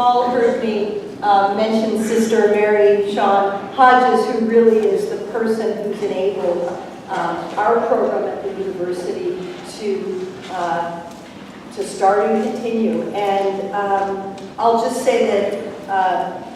all heard me mention Sister Mary Sean Hodges, who really is the person who's enabled our program at the university to start and continue. And I'll just say that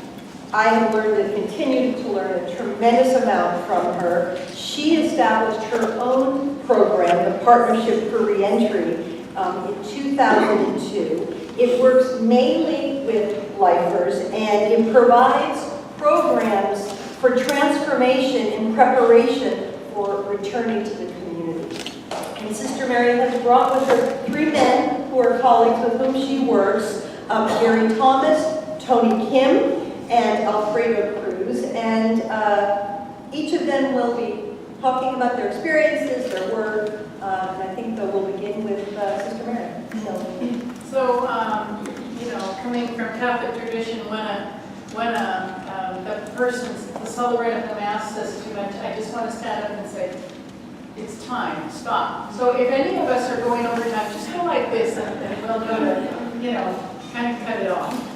I have learned and continue to learn a tremendous amount from her. She established her own program, the Partnership for Reentry, in 2002. It works mainly with lifers, and it provides programs for transformation in preparation for returning to the community. And Sister Mary has brought with her 3 men who are colleagues with whom she works, Gary Thomas, Tony Kim, and Alfredo Cruz, and each of them will be talking about their experiences, their work, and I think that we'll begin with Sister Mary. So, you know, coming from Catholic tradition, when the person's the celebrant of the Mass says too much, I just want to stand up and say, it's time, stop. So if any of us are going over time, just go like this, and we'll know to, you know, kind of cut it off.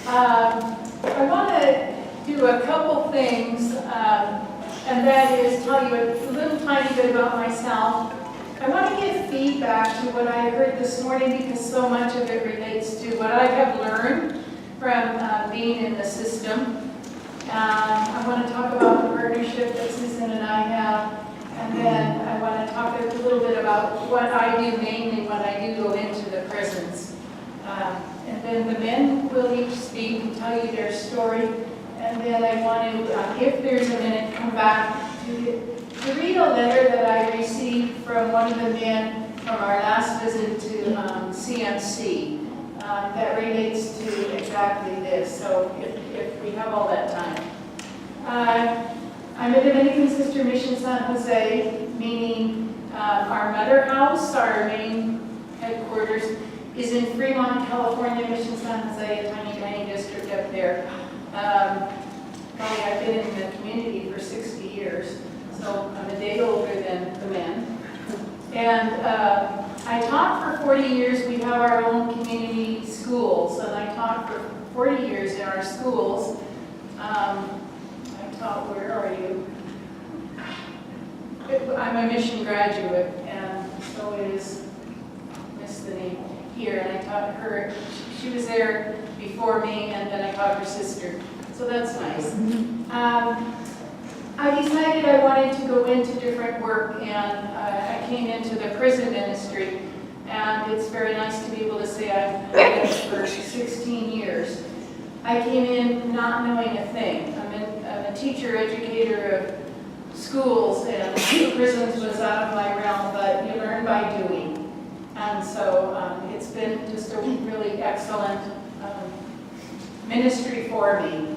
I want to do a couple things, and that is tell you a little tiny bit about myself. I want to give feedback to what I heard this morning because so much of it relates to what I have learned from being in the system. I want to talk about the partnership that Susan and I have, and then I want to talk a little bit about what I do mainly when I do go into the prisons. And then the men will each speak and tell you their story. And then I want to, if there's a minute, come back to read a letter that I received from one of the men from our last visit to CMC that relates to exactly this. So if we have all that time. I'm a Dominican Sister Mission San Jose, meaning our mother house, our main headquarters, is in Fremont, California, Mission San Jose, a tiny, tiny district up there. I've been in the community for 60 years, so I'm a day older than the men. And I taught for 40 years. We have our own community schools, and I taught for 40 years in our schools. I taught, where are you? I'm a mission graduate, and so is, missed the name. Here, and I taught her, she was there before me, and then I taught her sister, so that's nice. I decided I wanted to go into different work, and I came into the prison ministry, and it's very nice to be able to say I've been for 16 years. I came in not knowing a thing. I'm a teacher, educator of schools, and prisons was out of my realm, but you learn by doing. And so it's been just a really excellent ministry for me.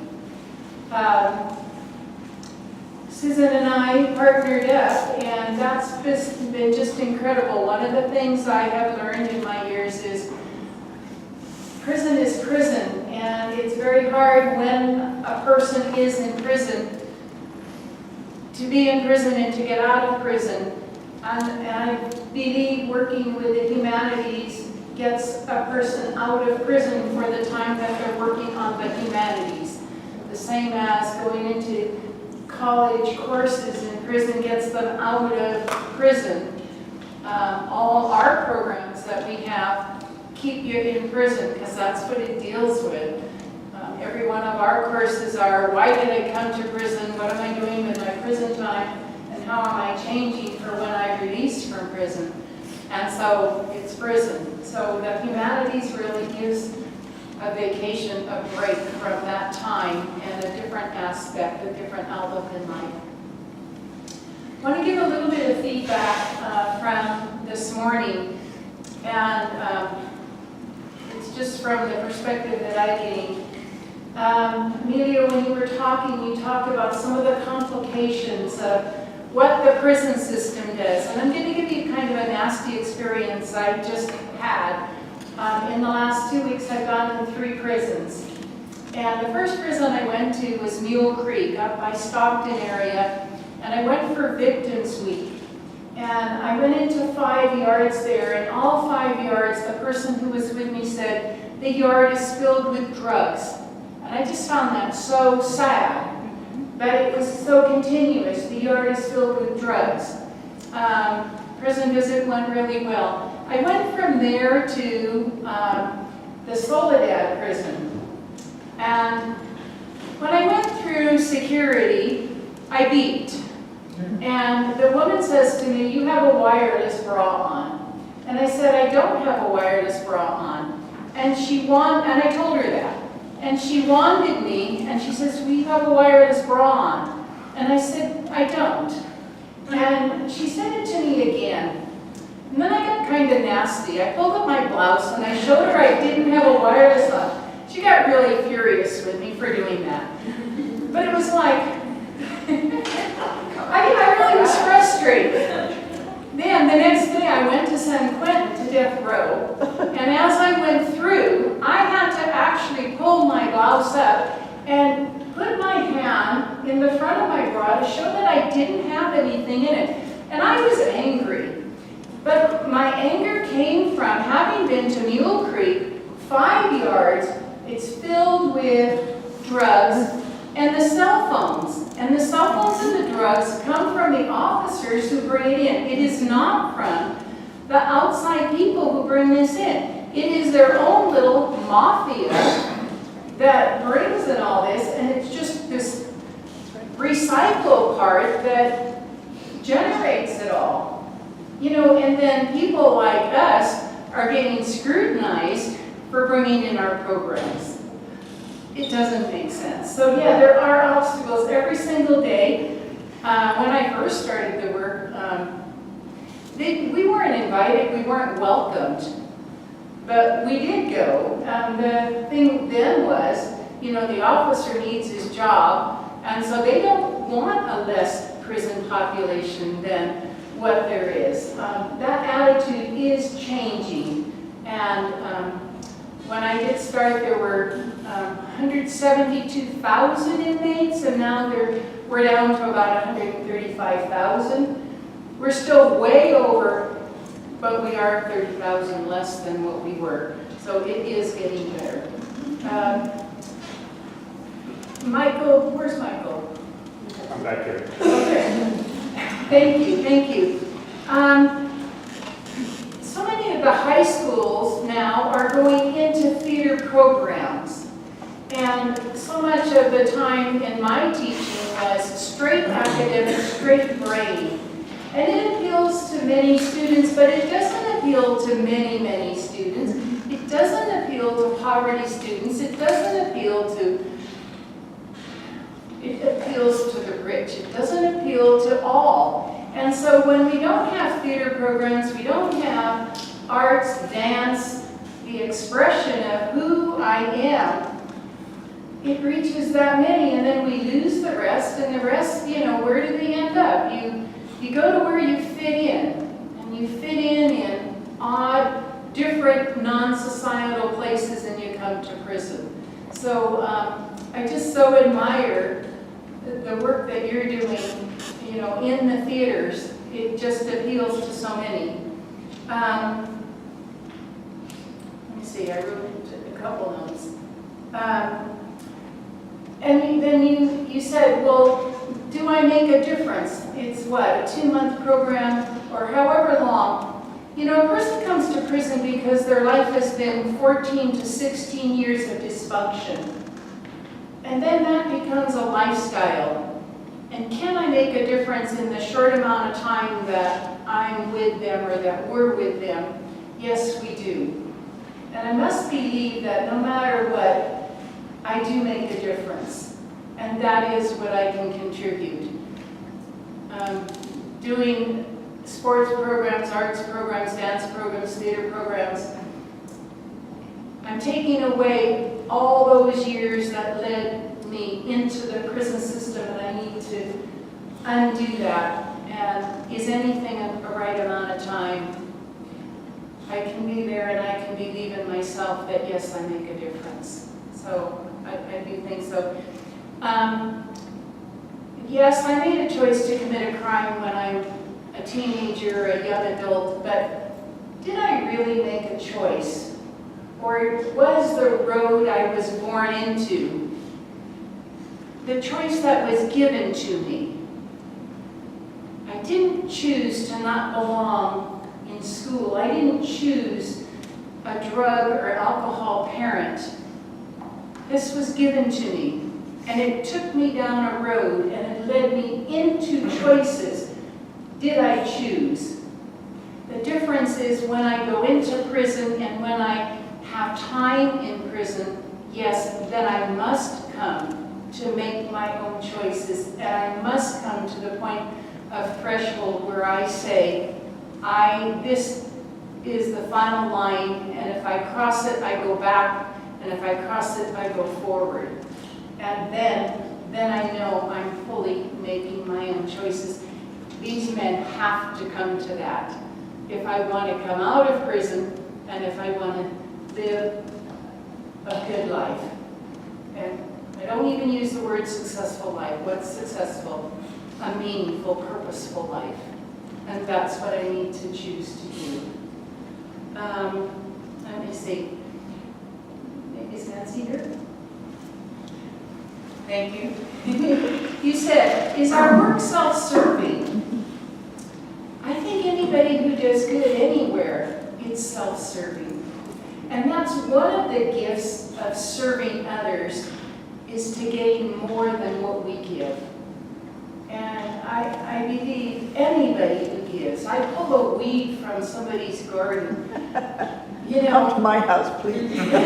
Susan and I partnered up, and that's been just incredible. One of the things I have learned in my years is prison is prison, and it's very hard when a person is in prison to be in prison and to get out of prison. And I believe working with the humanities gets a person out of prison for the time that they're working on the humanities. The same as going into college courses in prison gets them out of prison. All our programs that we have keep you in prison because that's what it deals with. Every one of our courses are, why did I come to prison? What am I doing with my prison time? And how am I changing for when I'm released from prison? And so it's prison. So the humanities really gives a vacation, a break from that time and a different aspect, a different outlook in life. I want to give a little bit of feedback from this morning. And it's just from the perspective that I gained. Amelia, when you were talking, you talked about some of the complications of what the prison system does. And I'm going to give you kind of a nasty experience I just had. In the last 2 weeks, I've gone to 3 prisons. And the first prison I went to was Mule Creek up by Stockton area. And I went for Victims Week. And I went into 5 yards there, and all 5 yards, the person who was with me said, the yard is filled with drugs. And I just found that so sad. But it was so continuous. The yard is filled with drugs. Prison visit went really well. I went from there to the Soledad prison. And when I went through security, I beeped. And the woman says to me, "You have a wireless bra on." And I said, "I don't have a wireless bra on." And I told her that. And she wanded me, and she says, "We have a wireless bra on." And I said, "I don't." And she said it to me again. And then I got kind of nasty. I pulled up my blouse, and I showed her I didn't have a wireless on. She got really furious with me for doing that. But it was like, I really was frustrated. Then the next day I went to San Quentin to death row, and as I went through, I had to actually pull my blouse up and put my hand in the front of my bra to show that I didn't have anything in it. And I was angry. But my anger came from having been to Mule Creek, 5 yards, it's filled with drugs, and the cell phones. And the cell phones and the drugs come from the officers who bring it in. It is not from the outside people who bring this in. It is their own little mafia that brings in all this, and it's just this recycle part that generates it all. You know, and then people like us are getting scrutinized for bringing in our programs. It doesn't make sense. So yeah, there are obstacles every single day. When I first started the work, we weren't invited, we weren't welcomed, but we did go. The thing then was, you know, the officer needs his job, and so they don't want a less prison population than what there is. That attitude is changing, and when I did start, there were 172,000 inmates, and now we're down to about 135,000. We're still way over, but we are 30,000 less than what we were. So it is getting better. Michael, where's Michael? I'm back here. Okay. Thank you, thank you. So many of the high schools now are going into theater programs. And so much of the time in my teaching was straight academic, straight brain. And it appeals to many students, but it doesn't appeal to many, many students. It doesn't appeal to poverty students. It doesn't appeal to, it appeals to the rich. It doesn't appeal to all. And so when we don't have theater programs, we don't have arts, dance, the expression of who I am, it reaches that many, and then we lose the rest, and the rest, you know, where do they end up? You go to where you fit in, and you fit in odd, different, non-societal places, and you come to prison. So I just so admire the work that you're doing, you know, in the theaters. It just appeals to so many. Let me see, I wrote a couple notes. And then you said, well, do I make a difference? It's what, a 2-month program or however long. You know, a person comes to prison because their life has been 14 to 16 years of dysfunction. And then that becomes a lifestyle. And can I make a difference in the short amount of time that I'm with them or that we're with them? Yes, we do. And I must believe that no matter what, I do make a difference. And that is what I can contribute. Doing sports programs, arts programs, dance programs, theater programs. I'm taking away all those years that led me into the prison system, and I need to undo that. And is anything a right amount of time? I can be there, and I can believe in myself that yes, I make a difference. So I do think so. Yes, I made a choice to commit a crime when I'm a teenager or a young adult, but did I really make a choice? or it was the road I was born into, the choice that was given to me. I didn't choose to not belong in school. I didn't choose a drug or alcohol parent. This was given to me, and it took me down a road, and it led me into choices. Did I choose? The difference is when I go into prison and when I have time in prison, yes, then I must come to make my own choices, and I must come to the point of threshold where I say, this is the final line, and if I cross it, I go back, and if I cross it, I go forward. And then I know I'm fully making my own choices. These men have to come to that. If I want to come out of prison, and if I want to live a good life. And I don't even use the word successful life. What's successful? A meaningful, purposeful life. And that's what I need to choose to do. Let me see. Is Nancy here? Thank you. You said, is our work self-serving? I think anybody who does good anywhere, it's self-serving. And that's one of the gifts of serving others, is to gain more than what we give. And I believe anybody who gives, I pull a weed from somebody's garden, you know. Come to my house, please. Come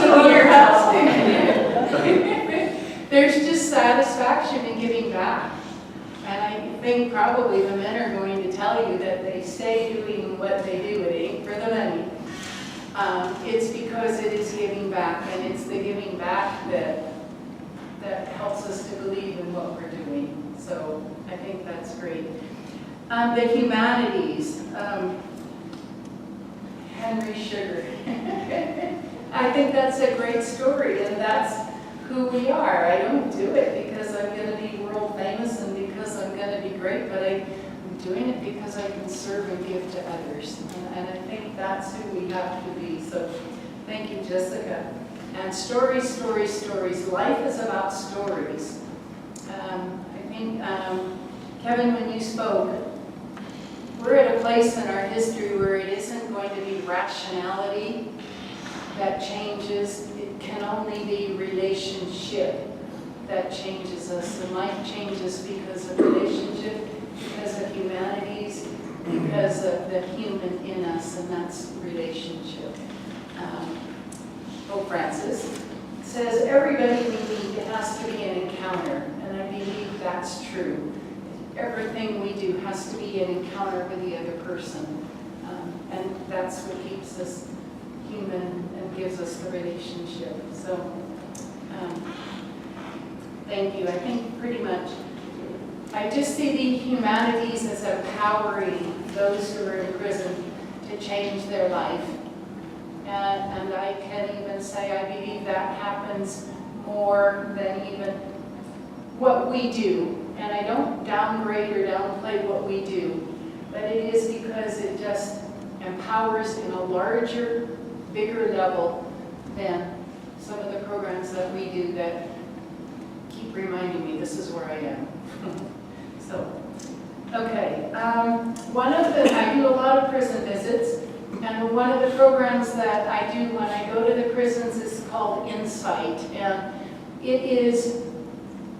to your house. There's just satisfaction in giving back. And I think probably the men are going to tell you that they stay doing what they do. It ain't for the money. It's because it is giving back, and it's the giving back that helps us to believe in what we're doing. So I think that's great. The humanities, Henry Sugar. I think that's a great story, and that's who we are. I don't do it because I'm going to be world famous and because I'm going to be great, but I'm doing it because I can serve and give to others. And I think that's who we have to be. So thank you, Jessica. And stories, stories, stories. Life is about stories. I think, Kevin, when you spoke, we're at a place in our history where it isn't going to be rationality that changes. It can only be relationship that changes us. And life changes because of relationship, because of humanities, because of the human in us, and that's relationship. Pope Francis says everybody we meet, it has to be an encounter, and I believe that's true. Everything we do has to be an encounter with the other person, and that's what keeps us human and gives us the relationship. So, thank you. I think pretty much, I just see the humanities as empowering those who are in prison to change their life. And I can even say I believe that happens more than even what we do. And I don't downgrade or downplay what we do, but it is because it just empowers in a larger, bigger level than some of the programs that we do that keep reminding me this is where I am. So, okay. I do a lot of prison visits, and one of the programs that I do when I go to the prisons is called Insight, and it is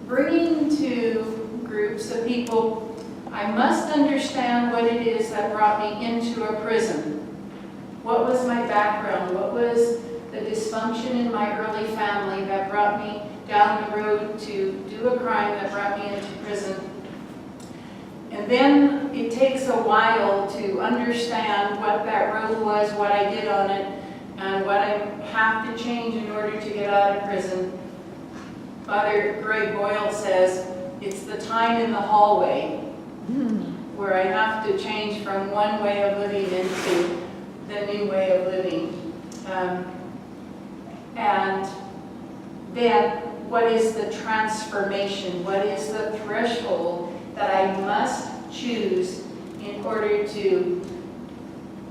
bringing to groups of people, I must understand what it is that brought me into a prison. What was my background? What was the dysfunction in my early family that brought me down the road to do a crime that brought me into prison? And then it takes a while to understand what that road was, what I did on it, and what I have to change in order to get out of prison. Father Greg Boyle says, it's the time in the hallway where I have to change from one way of living into the new way of living. And then what is the transformation? What is the threshold that I must choose in order to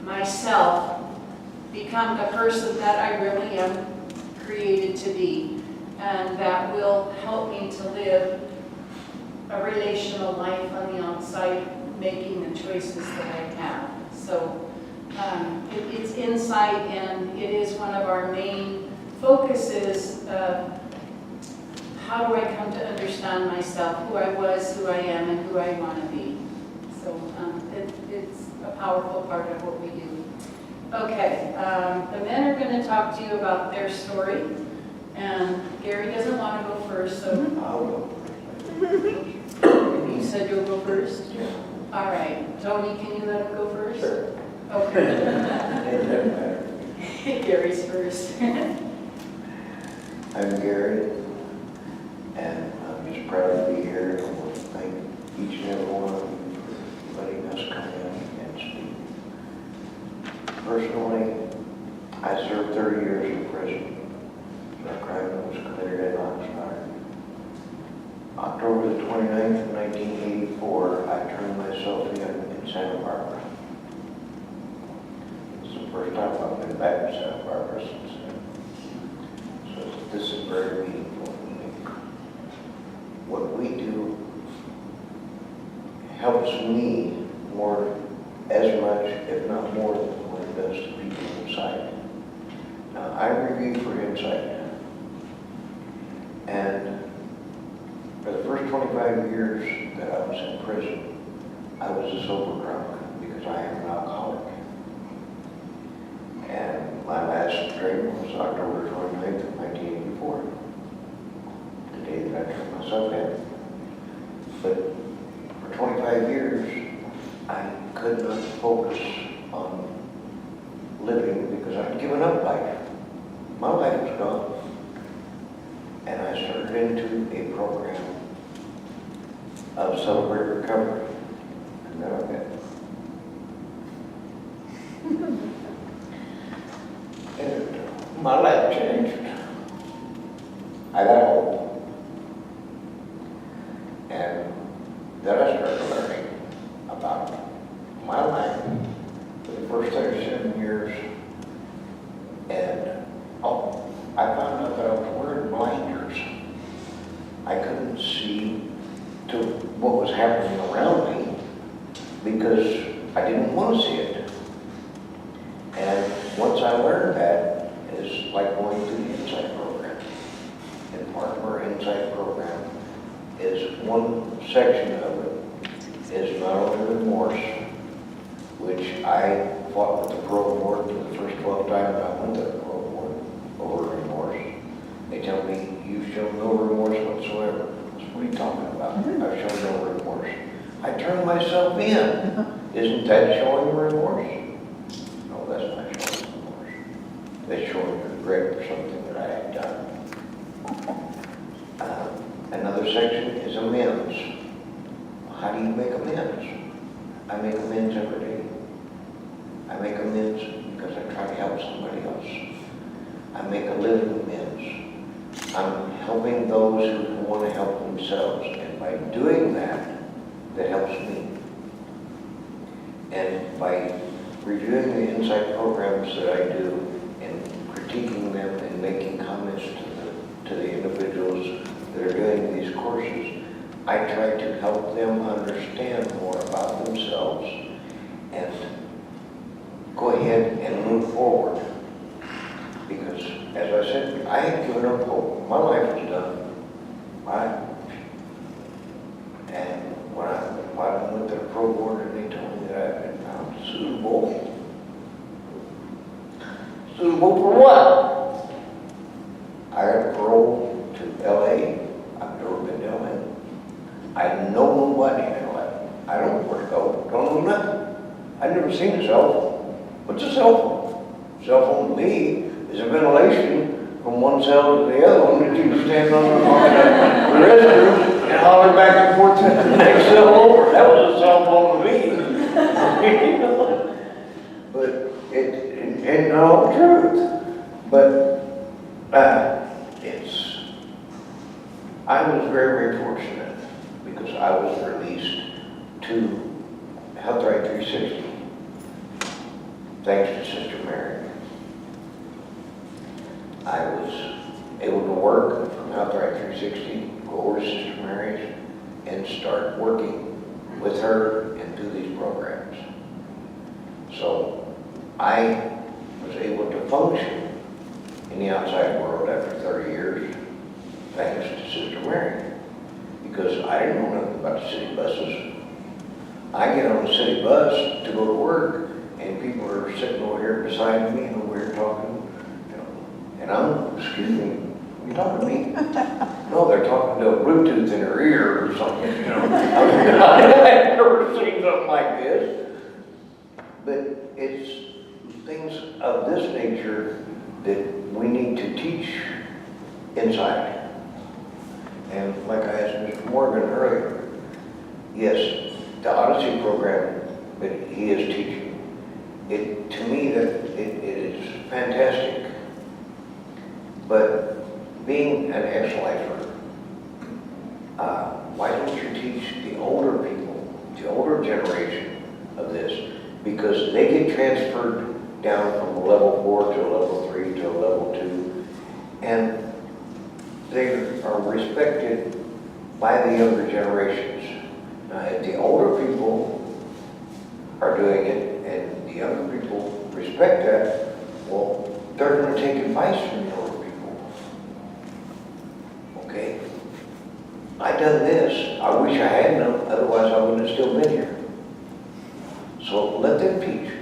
myself become the person that I really am created to be. And that will help me to live a relational life on the outside, making the choices that I have. So it's insight, and it is one of our main focuses. How do I come to understand myself, who I was, who I am, and who I want to be? So it's a powerful part of what we do. Okay, the men are going to talk to you about their story, and Gary doesn't want to go first, so. I'll go. You said you'll go first? Yeah. All right, Tony, can you let him go first? Sure. Okay. It doesn't matter. Gary's first. I'm Gary, and I'm just proud to be here. I want to thank each and every one of you for letting us come in and speak. Personally, I served 30 years in prison for a crime that was committed at Oxnard. October the 29th of 1984, I turned myself in Santa Barbara. It's the first time I've been back to Santa Barbara since then. So this is very meaningful to me. What we do helps me more, as much, if not more, than what it does to people inside. Now, I review for insight, and for the first 25 years that I was in prison, I was a sober drunk because I am an alcoholic. And my last drink was October 29th of 1984, the day that I turned myself in. But for 25 years, I could not focus on living because I'd given up life. My life was gone. And I started into a program of Celebrate Recovery. And then I met. And my life changed. I got old. And then I started learning about my life for the first 37 years. And I found out that I was wearing blinders. I couldn't see to what was happening around me because I didn't want to see it. And once I learned that, it's like going through the Insight program. And part of our Insight program is one section of it is not only remorse, which I fought with the parole board for the first 12 times I went to the parole board over remorse. They tell me, you've shown no remorse whatsoever. What are you talking about? I've shown no remorse. I turned myself in. Isn't that showing remorse? No, that's not showing remorse. That's showing regret for something that I had done. Another section is amends. How do you make amends? I make amends every day. I make amends because I try to help somebody else. I make a living amends. I'm helping those who want to help themselves, and by doing that, that helps me. And by reviewing the Insight programs that I do and critiquing them and making comments to the individuals that are doing these courses, I try to help them understand more about themselves and go ahead and move forward. Because, as I said, I had given up hope. My life was done. And when I went to the pro board and they told me that I had been found suitable. Suitable for what? I got parole to LA. I've never been to LA. I know nobody in LA. I don't know where to go. Don't know nothing. I've never seen a cell phone. What's a cell phone? Cell phone to me is a ventilation from one cell to the other one that you can stand on the restroom and holler back and forth to the next cell over. That was a cell phone to me. But it ain't all the truth. But I was very, very fortunate because I was released to Health Right 360, thanks to Sister Mary. I was able to work from Outright 360, go over to Sister Mary's, and start working with her and do these programs. So I was able to function in the outside world after 30 years, thanks to Sister Mary, because I didn't know nothing about the city buses. I get on the city bus to go to work, and people are sitting over here beside me, and we're talking, you know, and I'm, excuse me, you talking to me? No, they're talking to a Bluetooth in her ear or something, you know. I've never seen something like this. But it's things of this nature that we need to teach inside. And like I asked Mr. Morgan earlier, yes, the Odyssey program that he is teaching, to me, that it is fantastic. But being an ex-lifer, why don't you teach the older people, the older generation of this? Because they get transferred down from a level 4 to a level 3 to a level 2, and they are respected by the younger generations. Now, if the older people are doing it and the younger people respect that, well, they're going to take advice from the older people. Okay? I done this. I wish I hadn't, otherwise I wouldn't have still been here. So let them teach.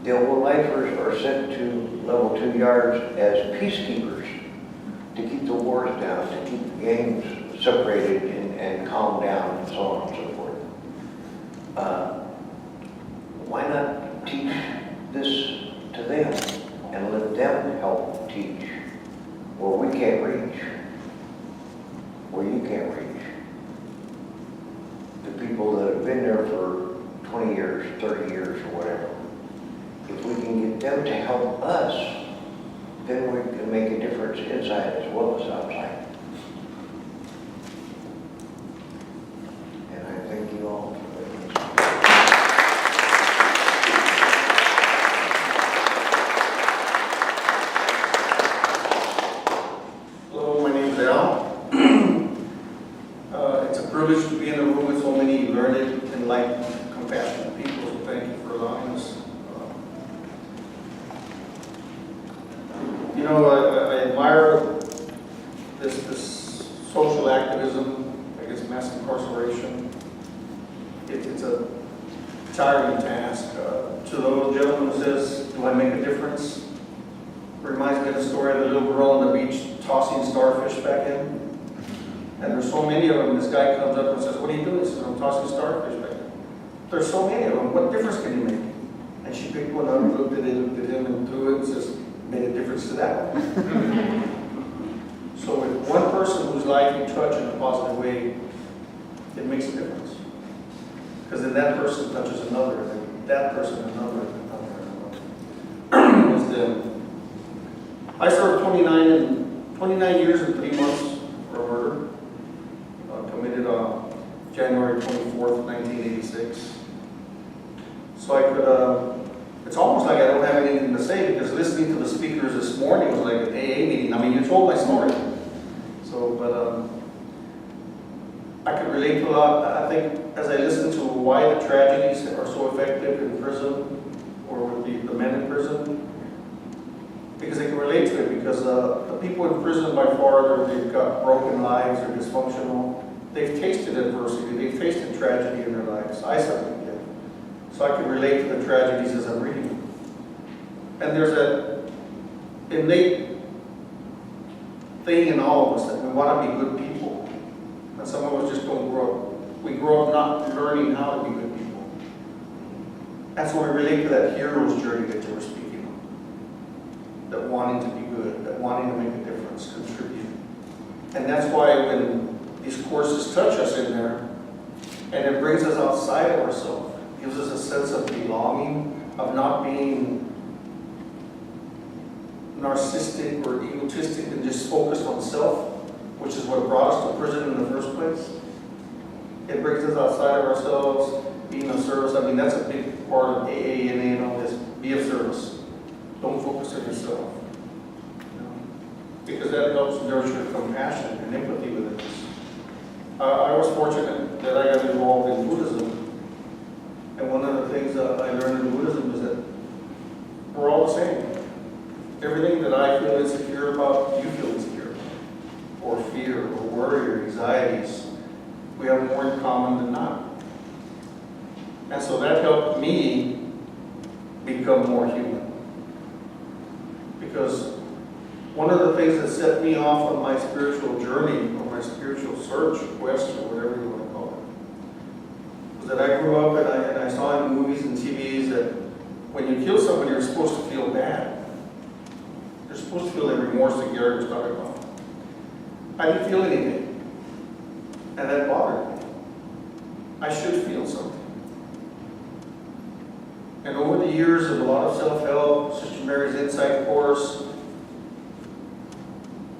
The old lifers are sent to level 2 yards as peacekeepers to keep the wars down, to keep the gangs separated and calm down, and so on and so forth. Why not teach this to them and let them help teach where we can't reach, where you can't reach? The people that have been there for 20 years, 30 years, or whatever. If we can get them to help us, then we can make a difference inside as well as outside. And I thank you all for listening. Hello, my name's Al. It's a privilege to be in a room with so many learned, enlightened, compassionate people, so thank you for allowing us. You know, I admire this social activism against mass incarceration. It's a tiring task. To the little gentleman who says, do I make a difference? It reminds me of the story of the little girl on the beach tossing starfish back in. And there's so many of them, this guy comes up and says, what are you doing? He says, I'm tossing starfish back in. There's so many of them, what difference can you make? And she picked one up, looked at him and threw it and says, made a difference to that one. So with one person whose life you touch in a positive way, it makes a difference. Because then that person touches another, and that person another, and another, and another. I served 29 years and 3 months for murder, committed on January 24th, 1986. So I could, it's almost like I don't have anything to say, because listening to the speakers this morning was like an AA meeting. I mean, you told my story. So, but I could relate to a lot. I think as I listen to why the tragedies are so effective in prison, or with the men in prison, because I can relate to it, because the people in prison by far, they've got broken lives, they're dysfunctional. They've tasted adversity, they've tasted tragedy in their lives. I certainly did. So I can relate to the tragedies as I'm reading them. And there's that innate thing in all of us that we want to be good people. And some of us just don't grow up. We grow up not learning how to be good people. That's when we relate to that hero's journey that you were speaking of. That wanting to be good, that wanting to make a difference, contribute. And that's why when these courses touch us in there, and it brings us outside of ourselves, gives us a sense of belonging, of not being narcissistic or egotistic and just focused on self, which is what brought us to prison in the first place. It brings us outside of ourselves, being of service. I mean, that's a big part of AA and all this. Be of service. Don't focus on yourself. You know? because that helps nurture compassion and empathy within us. I was fortunate that I got involved in Buddhism, and one of the things that I learned in Buddhism is that we're all the same. Everything that I feel insecure about, you feel insecure about, or fear, or worry, or anxieties. We have more in common than not. And so that helped me become more human. Because one of the things that set me off on my spiritual journey, or my spiritual search, quest, or whatever you want to call it, was that I grew up and I saw in movies and TVs that when you kill someone, you're supposed to feel bad. You're supposed to feel that remorse that Gary was talking about. I didn't feel anything. And that bothered me. I should feel something. And over the years of a lot of self-help, Sister Mary's Insight course,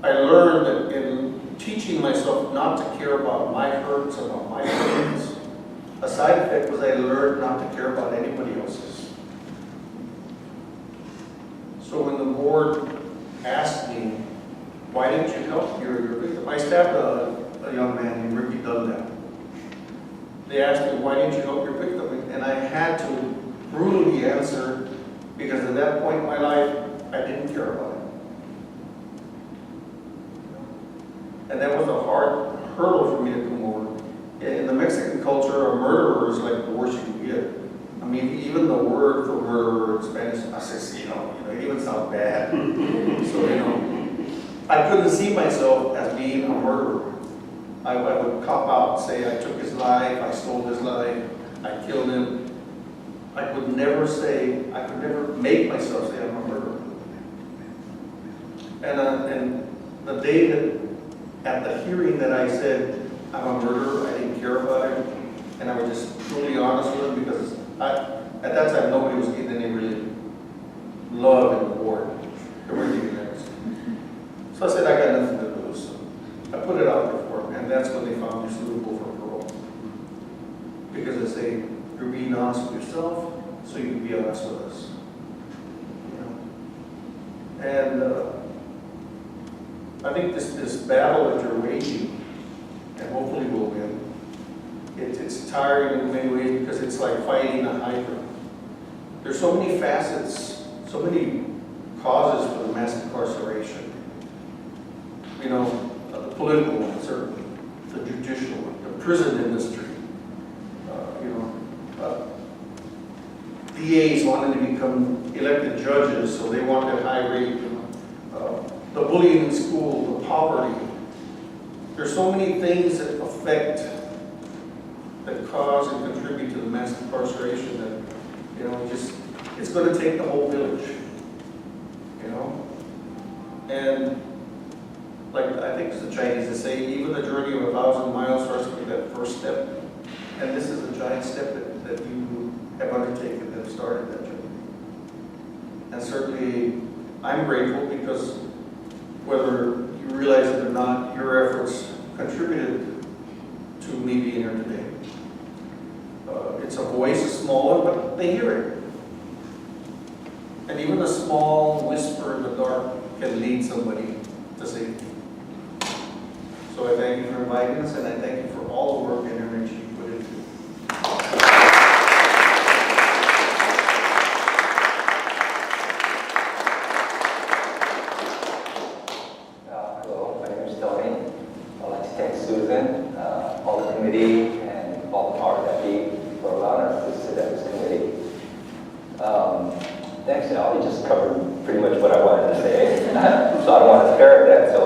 I learned that in teaching myself not to care about my hurts, about my pains, a side effect was I learned not to care about anybody else's. So when the board asked me, why didn't you help your victim? I stabbed a young man named Ricky Dunlap. They asked me, why didn't you help your victim? And I had to brutally answer, because at that point in my life, I didn't care about it. And that was a hard hurdle for me to come over. In the Mexican culture, a murderer is like the worst you can get. I mean, even the word for murderer in Spanish, asesino, it even sounds bad. So, I couldn't see myself as being a murderer. I would cop out and say I took his life, I stole his life, I killed him. I could never make myself say I'm a murderer. And the day that, at the hearing that I said I'm a murderer, I didn't care about it, and I was just truly honest with him, because at that time nobody was getting any really love in the board. They weren't even there. So I said I got nothing to lose. I put it out there for him, and that's when they found me suitable for parole. Because they say, you're being honest with yourself, so you can be honest with us. And I think this battle that you're waging, and hopefully we'll win, it's tiring in many ways, because it's like fighting a hydra. There's so many facets, so many causes for the mass incarceration. The political one, certainly, the judicial one, the prison industry. DAs wanted to become elected judges, so they wanted high rate. The bullying in school, the poverty. There's so many things that affect, that cause and contribute to the mass incarceration that, it's going to take the whole village. And like I think it's the Chinese that say, even the journey of 1,000 miles starts with that first step. And this is a giant step that you have undertaken, that started that journey. And certainly, I'm grateful, because whether you realize it or not, your efforts contributed to me being here today. It's a voice, a small one, but they hear it. And even a small whisper in the dark can lead somebody to safety. So I thank you for inviting us, and I thank you for all the work and energy you put into it. Hello, my name is Tony. I'd like to thank Susan, all the committee, and all the power that we for allowing us to sit at this committee. Thanks, you just covered pretty much what I wanted to say, so I don't want to spare that. So,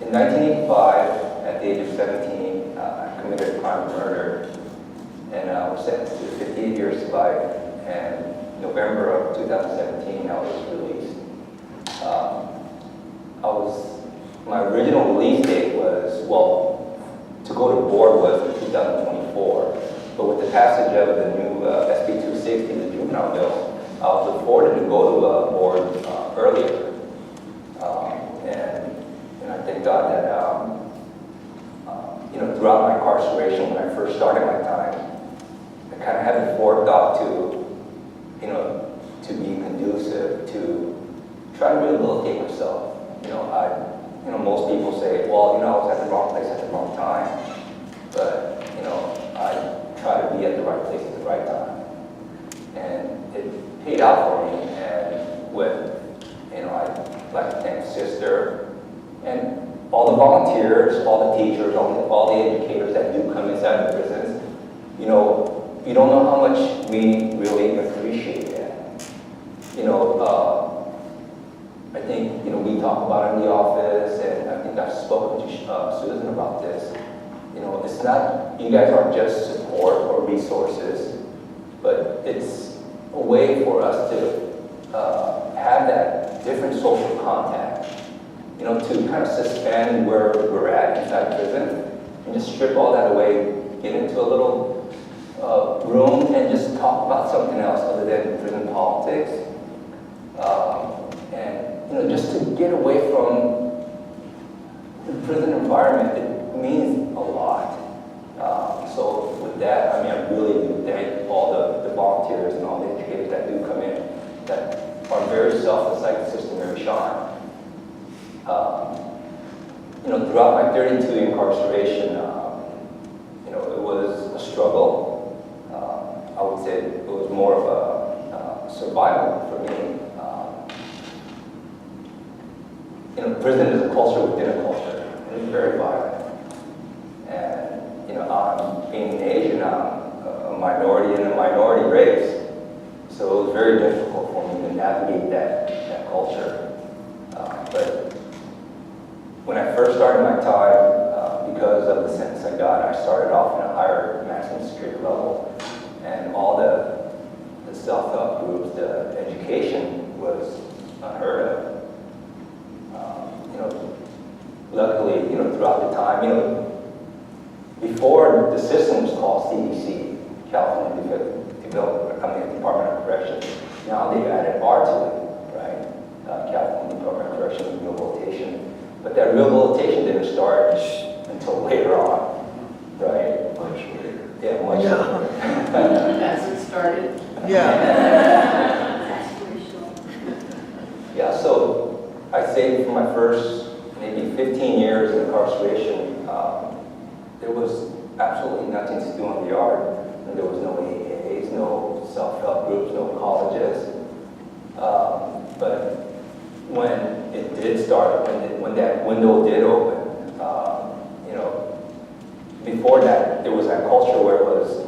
in 1985, at the age of 17, I committed a crime of murder, and I was sentenced to 58 years to life. And November of 2017, I was released. My original release date was, to go to board was in 2024. But with the passage of the new SB 260, the juvenile bill, I was afforded to go to board earlier. And I thank God that, throughout my incarceration, when I first started my time, I kind of had the forethought to be conducive to try to rehabilitate myself. Most people say, well, I was at the wrong place at the wrong time. But, I try to be at the right place at the right time. And it paid out for me. And I'd like to thank Sister and all the volunteers, all the teachers, all the educators that do come inside the prisons. You don't know how much we really appreciate that. I think, we talk about it in the office, and I think I've spoken to Susan about this. It's not, you guys aren't just support or resources, but it's a way for us to have that different social contact, to kind of suspend where we're at inside prison and just strip all that away, get into a little room and just talk about something else other than prison politics. And just to get away from the prison environment, it means a lot. So with that, I really do thank all the volunteers and all the educators that do come in that are very selfless, like Sister Mary Shawn. Throughout my 32 incarceration, it was a struggle. I would say it was more of a survival for me. Prison is a culture within a culture. It's very violent. And, being Asian, I'm a minority in a minority race. So it was very difficult for me to navigate that culture. But when I first started my time, because of the sentence I got, I started off in a higher maximum security level. And all the self-help groups, the education was unheard of. Luckily, throughout the time, before the system was called CDC, California Department of Corrections. Now they've added R to it, right? California Department of Corrections and Rehabilitation. But that rehabilitation didn't start until later on, right? Much later. Yeah, much later. As it started. Yeah. Yeah, so I'd say for my first maybe 15 years in incarceration, there was absolutely nothing to do in the yard. And there was no AAs, no self-help groups, no colleges. But when it did start, when that window did open, before that, there was that culture where it was,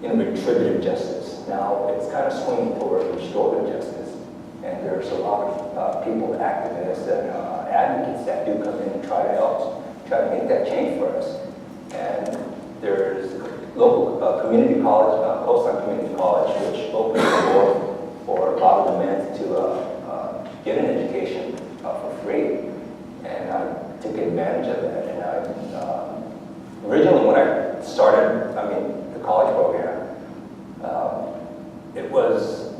retributive justice. Now it's kind of swinging towards restorative justice. And there's a lot of people, activists and advocates that do come in and try to make that change for us. And there's local community college, Coastline Community College, which opened the door for a lot of the men to get an education for free. And I took advantage of that. And originally when I started, the college program, it was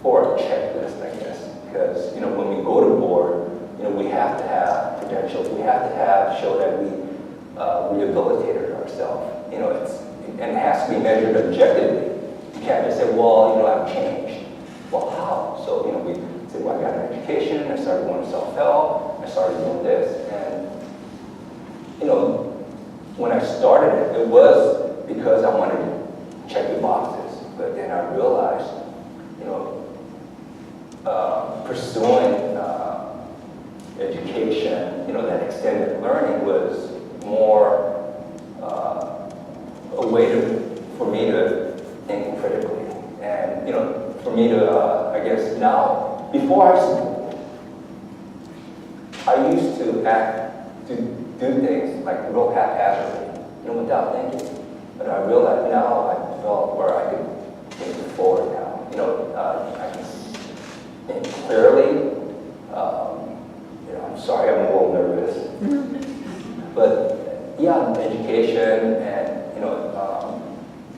for a checklist, I guess, because, when we go to board, we have to have credentials, we have to show that we rehabilitated ourselves. And it has to be measured objectively. You can't just say, well, I've changed. Well, how? So, we say, well, I got an education, I started doing self-help, I started doing this, and, when I started it was because I wanted to check the boxes, but then I realized, pursuing education, that extended learning was more a way for me to think critically. And, for me to, I guess now, before I used to do things like real haphazardly, without thinking. But I realized now I developed where I could think forward now. I can think clearly. I'm sorry, I'm a little nervous. But yeah, education and,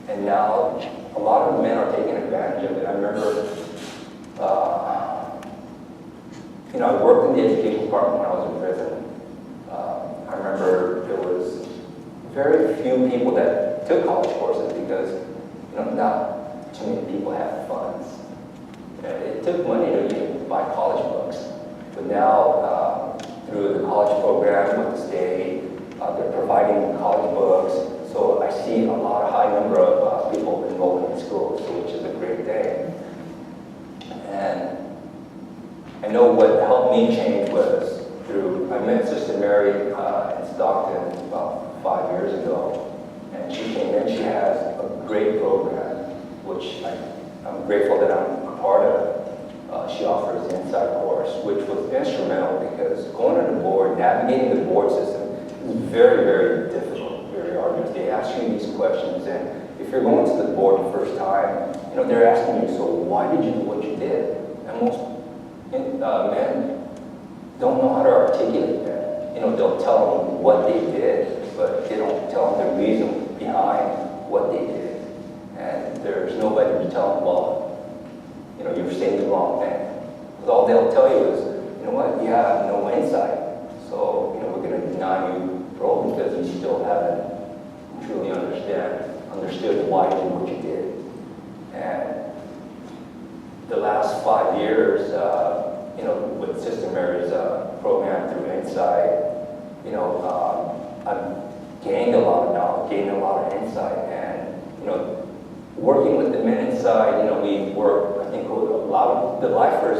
and now a lot of men are taking advantage of it. I remember, I worked in the education department when I was in prison. I remember there was very few people that took college courses because, not too many people had funds. And it took money to even buy college books. But now, through the college program with the state, they're providing college books. So I see a high number of people enrolled in schools, which is a great thing. And I know what helped me change was I met Sister Mary in Stockton about 5 years ago. And she came in, she has a great program, which I'm grateful that I'm a part of. She offers the Inside course, which was instrumental because going to the board, navigating the board system is very, very difficult, very arduous. They ask you these questions, and if you're going to the board the first time, they're asking you, so why did you do what you did? And most men don't know how to articulate that. They'll tell them what they did, but they don't tell them the reason behind what they did. And there's nobody to tell them, well, you're saying the wrong thing. Because all they'll tell you is, you know what, you have no insight. So, we're going to deny you parole because you still haven't truly understood why you did what you did. And the last 5 years, with Sister Mary's program through Insight, I've gained a lot of knowledge, gained a lot of insight, and working with the men inside, we work. I think a lot of the lifers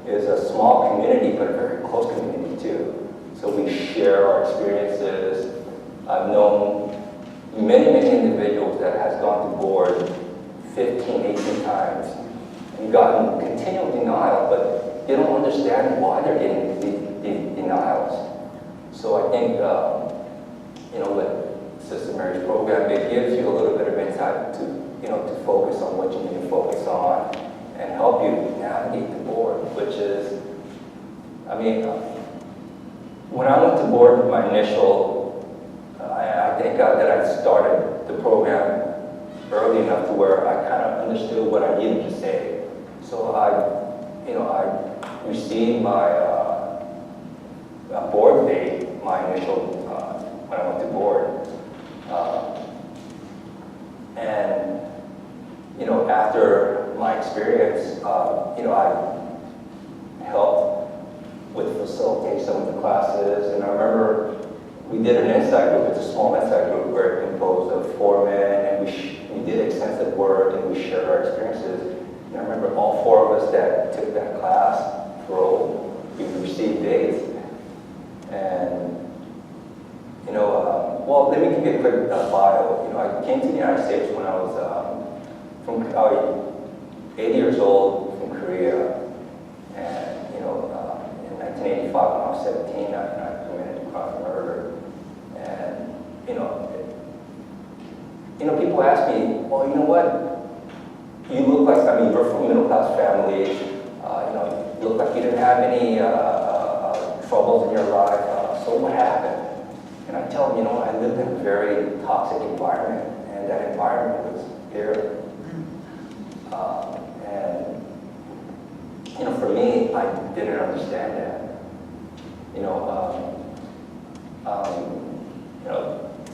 is a small community, but a very close community too. So we share our experiences. I've known many individuals that has gone to board 15, 18 times and gotten continual denial, but they don't understand why they're getting the denials. So I think, with Sister Mary's program, it gives you a little bit of insight to focus on what you need to focus on and help you navigate the board, which is, when I went to board, my initial, I think that I started the program early enough to where I kind of understood what I needed to say. So I received my board date, my initial, when I went to board. And after my experience, I helped with facilitating some of the classes. And I remember we did an inside group. It's a small inside group where it composed of 4 men, and we did extensive work and we shared our experiences. And I remember all 4 of us that took that class, we received dates. And well, let me give you a quick bio. I came to the United States when I was 80 years old from Korea, and in 1985 when I was 17, I committed a crime of murder. And people ask me, well, you know what? You look like, you're from a middle class family. You look like you didn't have any troubles in your life. So what happened? And I tell them, I lived in a very toxic environment, and that environment was here. And for me, I didn't understand that.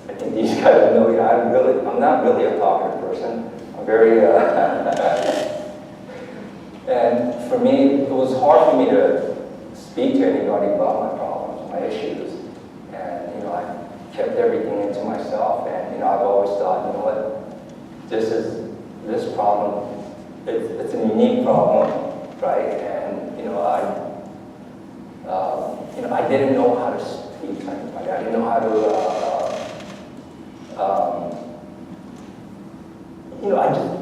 I think these guys know me. I'm not really a talkative person. I'm very, and for me, it was hard for me to speak to anybody about my problems, my issues. And, I kept everything into myself. And, I've always thought, this problem, it's a unique problem, right? And, I didn't know how to speak. I didn't know how to,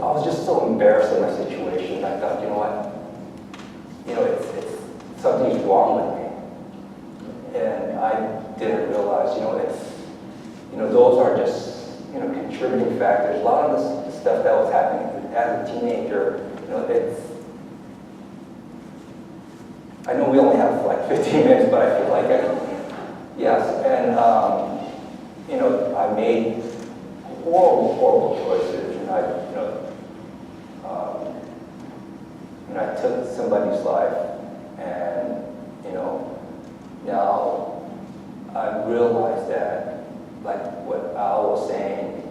I was just so embarrassed in my situation. I thought, it's something's wrong with me. And I didn't realize, those are just, contributing factors. A lot of the stuff that was happening as a teenager, I know we only have like 15 minutes, but I feel like yes. And, I made horrible choices. And I took somebody's life, and, now I realized that, like what Al was saying,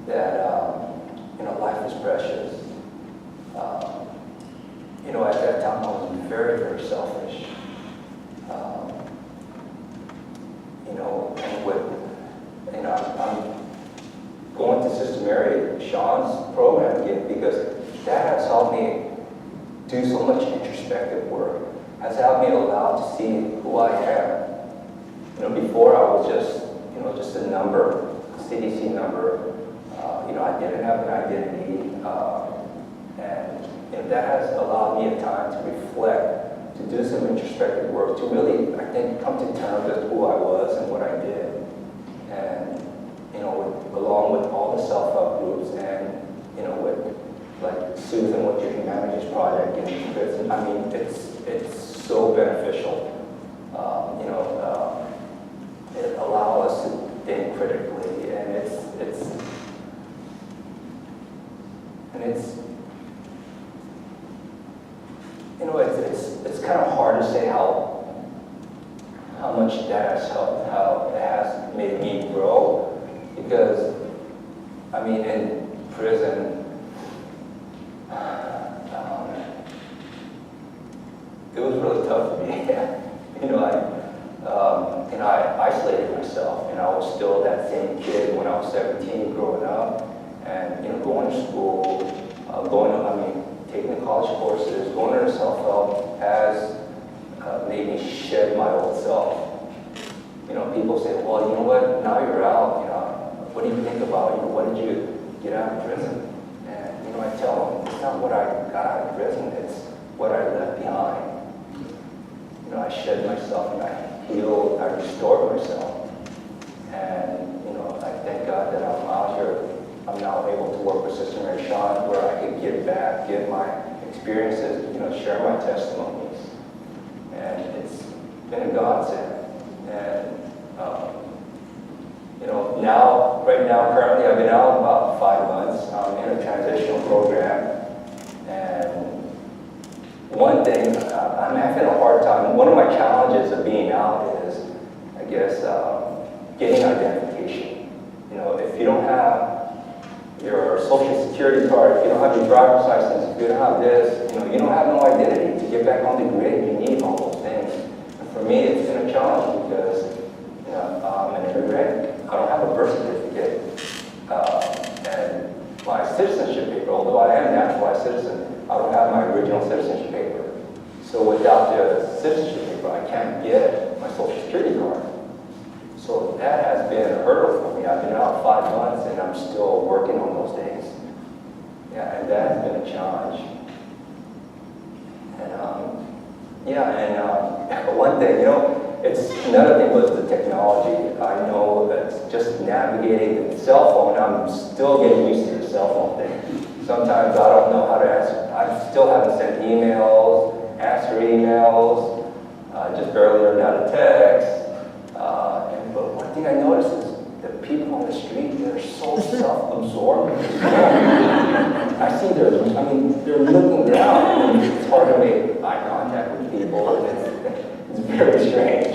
that, life is precious. At very selfish. You know, and with, you know, I'm going to Sister Mary, Sean's program again, because that has helped me do so much introspective work, has helped me allow to see who I am. You know, before I was just, you know, just a number, a CDC number. You know, I didn't have an identity, and you know, that has allowed me a time to reflect, to do some introspective work, to really, I think, come to terms with who I was and what I did. And, you know, along with all the self-help groups and, you know, with, like, Susan with your Humanities project, and I mean, it's so beneficial. You know, it allows us to think critically, and it's, you know, it's kind of hard to say how much that has helped, how it has made me grow, because, I mean, in prison, it was really tough for me. You know, I isolated myself, and I was still that same kid when I was 17 growing up, and, you know, going to school, taking the college courses, going to self-help has made me shed my old self. You know, people say, well, you know what, now you're out, you know, what do you think about, you know, what did you get out of prison? And, you know, I tell them, it's not what I got out of prison, it's what I left behind. You know, I shed myself and I healed, I restored myself. And, you know, I thank God that I'm out here. I'm now able to work with Sister Mary Sean, where I can give back, give my experiences, you know, share my testimonies. And it's been a godsend. And, you know, now, right now, currently, I've been out about 5 months. I'm in a transitional program. And one thing, I'm having a hard time. One of my challenges of being out is, I guess, getting identification. You know, if you don't have your social security card, if you don't have your driver's license, if you don't have this, you know, you don't have no identity to get back on the grid. You need all those things. And for me, it's been a challenge because, you know, I'm an immigrant. I don't have a birth certificate, and my citizenship paper. Although I am a naturalized citizen, I don't have my original citizenship paper. So without the citizenship paper, I can't get my social security card. So that has been a hurdle for me. I've been out 5 months and I'm still working on those things. Yeah, and that has been a challenge. And one thing, you know, it's another thing was the technology. I know that just navigating the cell phone, I'm still getting used to the cell phone thing. Sometimes I don't know how to answer. I still haven't sent emails, answer emails. Just barely learned how to text. But one thing I noticed is the people on the street, they're so self-absorbed. I see they're looking down. It's hard to make eye contact with people, and it's very strange.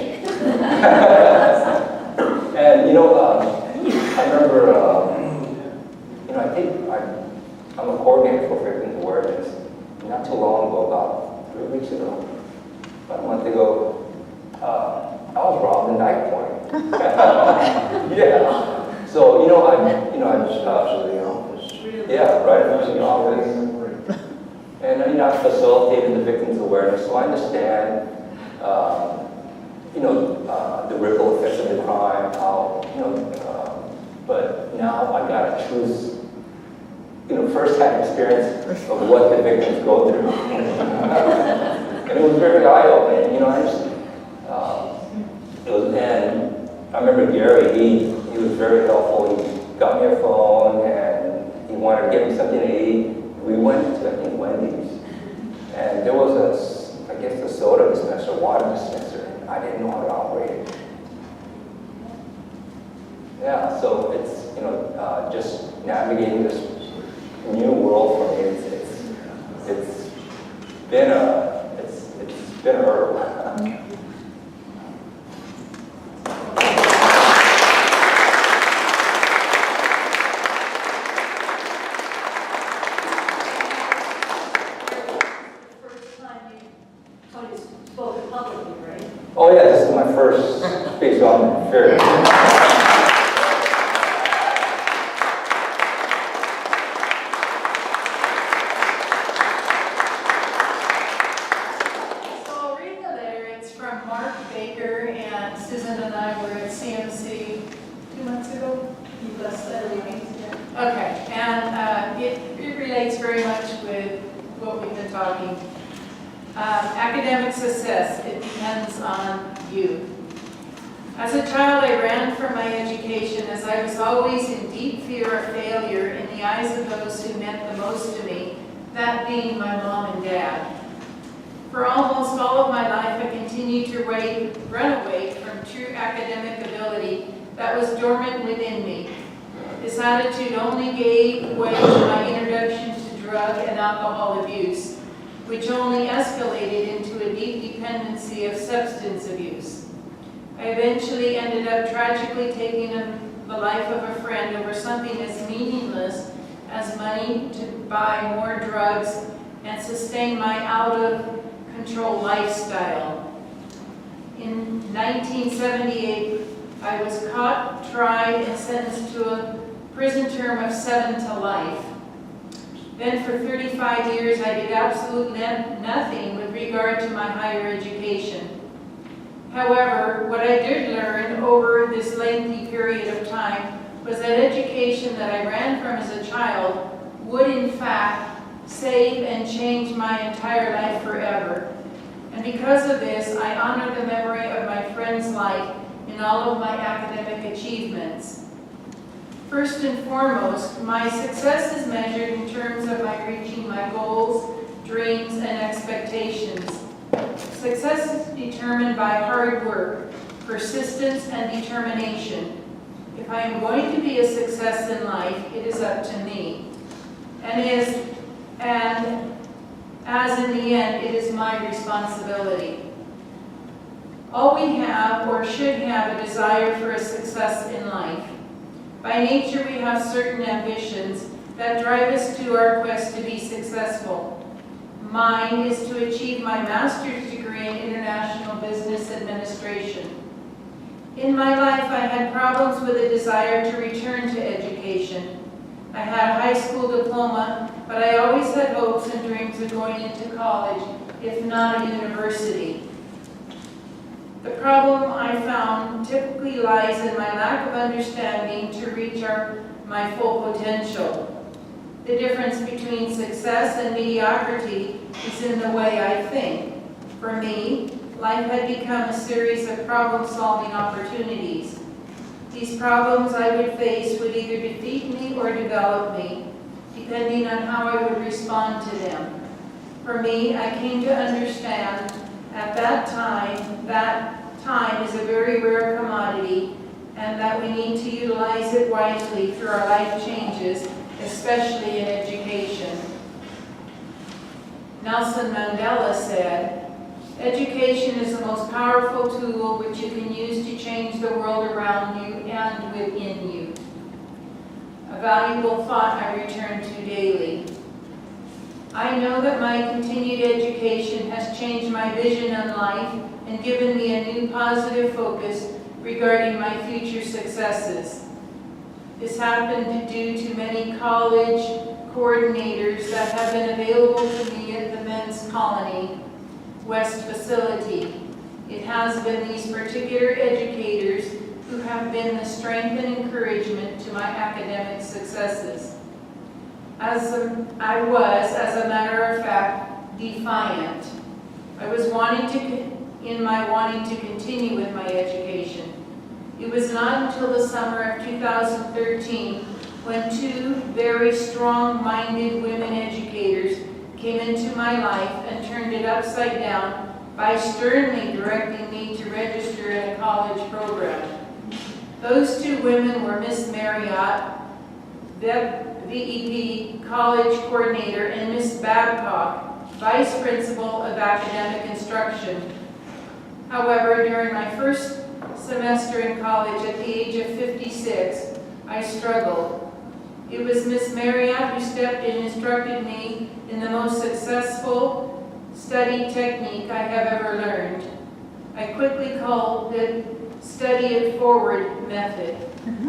And, you know, I remember, you know, I think I'm a coordinator for victims awareness. Not too long ago, about 3 weeks ago, about a month ago, I was robbed in Night Point. Yeah. So, you know, I'm the office. yeah, right in the office. And, you know, I facilitated the victims awareness, so I understand, you know, the ripple effects of the crime, how, you know, but now I got a true, you know, first-hand experience of what the victims go through. And it was very eye-opening, you know, and I remember Gary, he was very helpful. He got me a phone and he wanted to get me something to eat. We went to, I think, Wendy's. And there was I guess a soda dispenser, water dispenser, and I didn't know how to operate it. Yeah, so it's, you know, just navigating this new world for me. It's been a hurdle. Tony's Okay, and it relates very much with what we've been talking. Academic success, it depends on you. As a child, I ran for my education as I was always in deep fear of failure in the eyes of those who meant the most to me, that being my mom and dad. For almost all of my life, I continued to run away from true academic ability that was dormant within me. This attitude only gave way to my introduction to drug and alcohol abuse, which only escalated into a deep dependency of substance abuse. I eventually ended up tragically taking the life of a friend over something as meaningless as money to buy more drugs and sustain my out-of-control lifestyle. In 1978, I was caught, tried, and sentenced to a prison term of 7 to life. Then for 35 years, I did absolutely nothing with regard to my higher education. However, what I did learn over this lengthy period of time was that education that I ran from as a child would in fact save and change my entire life forever. And because of this, I honor the memory of my friend's life in all of my academic achievements. First and foremost, my success is measured in terms of my reaching my goals, dreams, and expectations. Success is determined by hard work, persistence, and determination. If I am going to be a success in life, it is up to me. And as in the end, it is my responsibility. All we have or should have a desire for a success in life. By nature, we have certain ambitions that drive us to our quest to be successful. Mine is to achieve my master's degree in international business administration. In my life, I had problems with a desire to return to education. I had a high school diploma, but I always had hopes and dreams of going into college, if not a university. The problem I found typically lies in my lack of understanding to reach my full potential. The difference between success and mediocrity is in the way I think. For me, life had become a series of problem-solving opportunities. These problems I would face would either defeat me or develop me, depending on how I would respond to them. For me, I came to understand at that time is a very rare commodity, and that we need to utilize it wisely through our life changes, especially in education. Nelson Mandela said, "Education is the most powerful tool which you can use to change the world around you and within you." A valuable thought I return to daily. I know that my continued education has changed my vision on life and given me a new positive focus regarding my future successes. This happened due to many college coordinators that have been available to me at the Men's Colony West facility. It has been these particular educators who have been the strength and encouragement to my academic successes. I was, as a matter of fact, defiant. I was wanting to continue with my education. It was not until the summer of 2013 when two very strong-minded women educators came into my life and turned it upside down by sternly directing me to register in a college program. Those two women were Miss Marriott, VEP college coordinator, and Miss Babcock, vice principal of academic instruction. However, during my first semester in college at the age of 56, I struggled. It was Miss Marriott who stepped in and instructed me in the most successful study technique I have ever learned. I quickly called it study it forward method.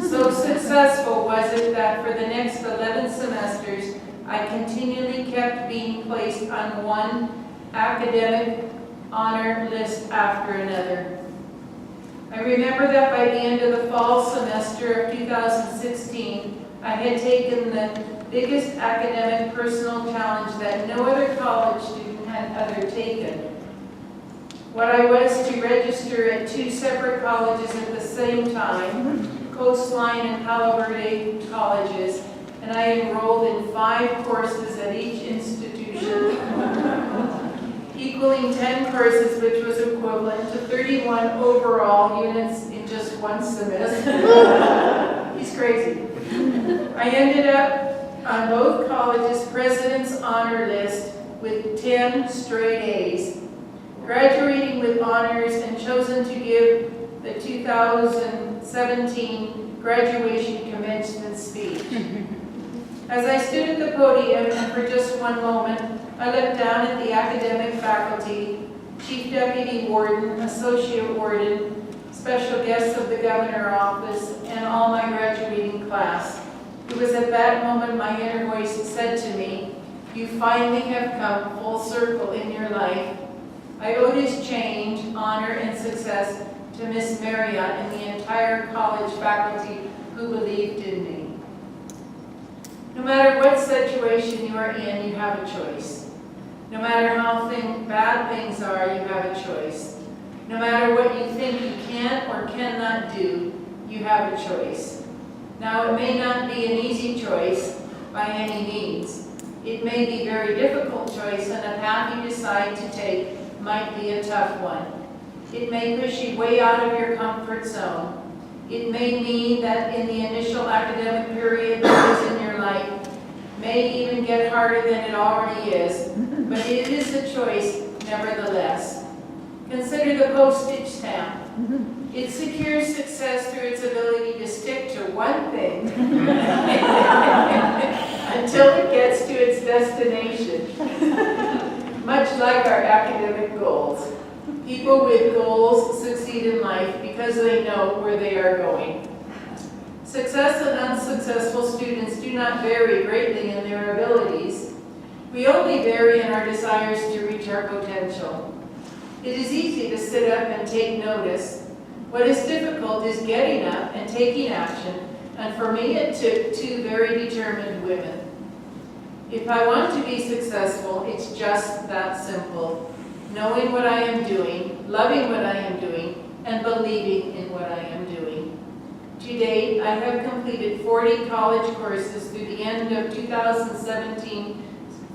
So successful was it that for the next 11 semesters, I continually kept being placed on one academic honor list after another. I remember that by the end of the fall semester of 2016, I had taken the biggest academic personal challenge that no other college student had undertaken. What I was to register at 2 separate colleges at the same time, Coastline and Palo Verde colleges, and I enrolled in 5 courses at each institution, equaling 10 courses, which was equivalent to 31 overall units in just 1 semester. He's crazy. I ended up on both colleges' President's Honor List with 10 straight A's, graduating with honors and chosen to give the 2017 graduation commencement speech. As I stood at the podium, and for just one moment, I looked down at the academic faculty, Chief Deputy Warden, Associate Warden, special guests of the Governor's Office, and all my graduating class. It was at that moment my inner voice said to me, "You finally have come full circle in your life." I owe this change, honor, and success to Miss Marriott and the entire college faculty who believed in me. No matter what situation you are in, you have a choice. No matter how bad things are, you have a choice. No matter what you think you can or cannot do, you have a choice. Now, it may not be an easy choice by any means. It may be a very difficult choice, and the path you decide to take might be a tough one. It may push you way out of your comfort zone. It may mean that in the initial academic period that is in your life, may even get harder than it already is, but it is a choice nevertheless. Consider the postage stamp. It secures success through its ability to stick to one thing until it gets to its destination. Much like our academic goals. People with goals succeed in life because they know where they are going. Success and unsuccessful students do not vary greatly in their abilities. We only vary in our desires to reach our potential. It is easy to sit up and take notice. What is difficult is getting up and taking action, and for me it took 2 very determined women. If I want to be successful, it's just that simple. Knowing what I am doing, loving what I am doing, and believing in what I am doing. To date, I have completed 40 college courses through the end of 2017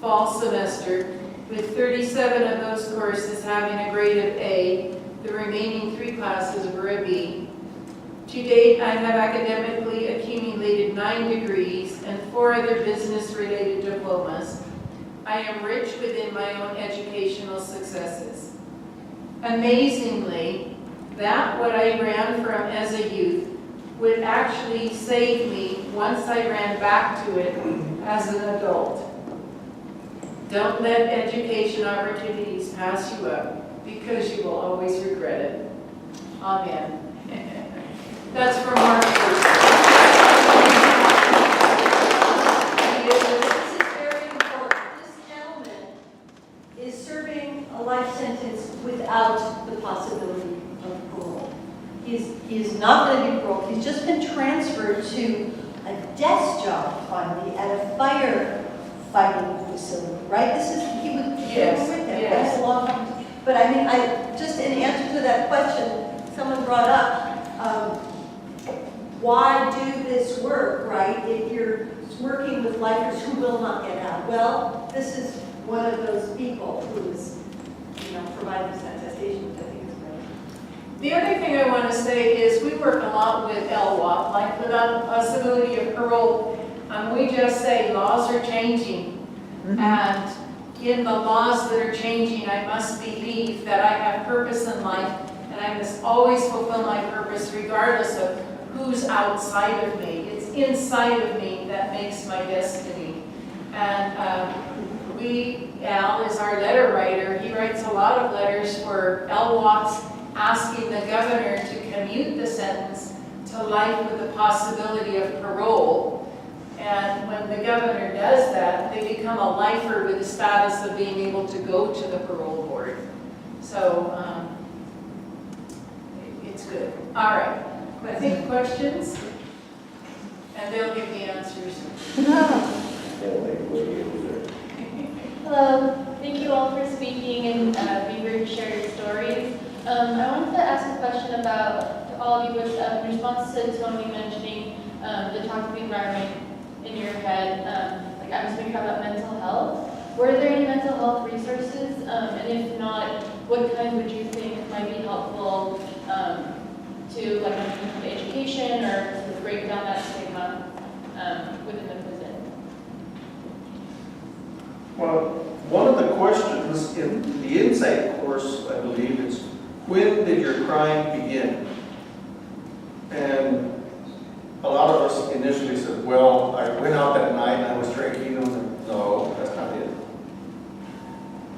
fall semester, with 37 of those courses having a grade of A, the remaining 3 classes were a B. To date, I have academically accumulated 9 degrees and 4 other business-related diplomas. I am rich within my own educational successes. Amazingly, that what I ran from as a youth would actually save me once I ran back to it as an adult. Don't let education opportunities pass you up, because you will always regret it. Amen. That's from Mark. This is very important. This gentleman is serving a life sentence without the possibility of parole. He's not going to be paroled. He's just been transferred to a desk job finally at a firefighting facility, right? He was Yes, with them. yes. That's a long time. But I mean, just in answer to that question, someone brought up, why do this work, right? If you're working with lifers who will not get out. Well, this is one of those people who is, providing this attestation, which I think is great. The other thing I want to say is we work a lot with LWOP, like the possibility of parole. We just say laws are changing, and in the laws that are changing, I must believe that I have purpose in life, and I must always fulfill my purpose regardless of who's outside of me. It's inside of me that makes my destiny. And Al is our letter writer. He writes a lot of letters for LWOPs asking the governor to commute the sentence to life with the possibility of parole. And when the governor does that, they become a lifer with the status of being able to go to the parole board. So it's good. All right. I think questions? and they'll give the answers. Hello, thank you all for speaking and being here to share your stories. I wanted to ask a question about to all of you with in response to Tony mentioning the toxic environment in your head. Like I was thinking about mental health. Were there any mental health resources? And if not, what kind would you think might be helpful to like mental education or to break down that stigma within the prison? Well, one of the questions in the insight course, I believe, is when did your crime begin? And a lot of us initially said, well, I went out that night and I was drinking. And no, that's not it.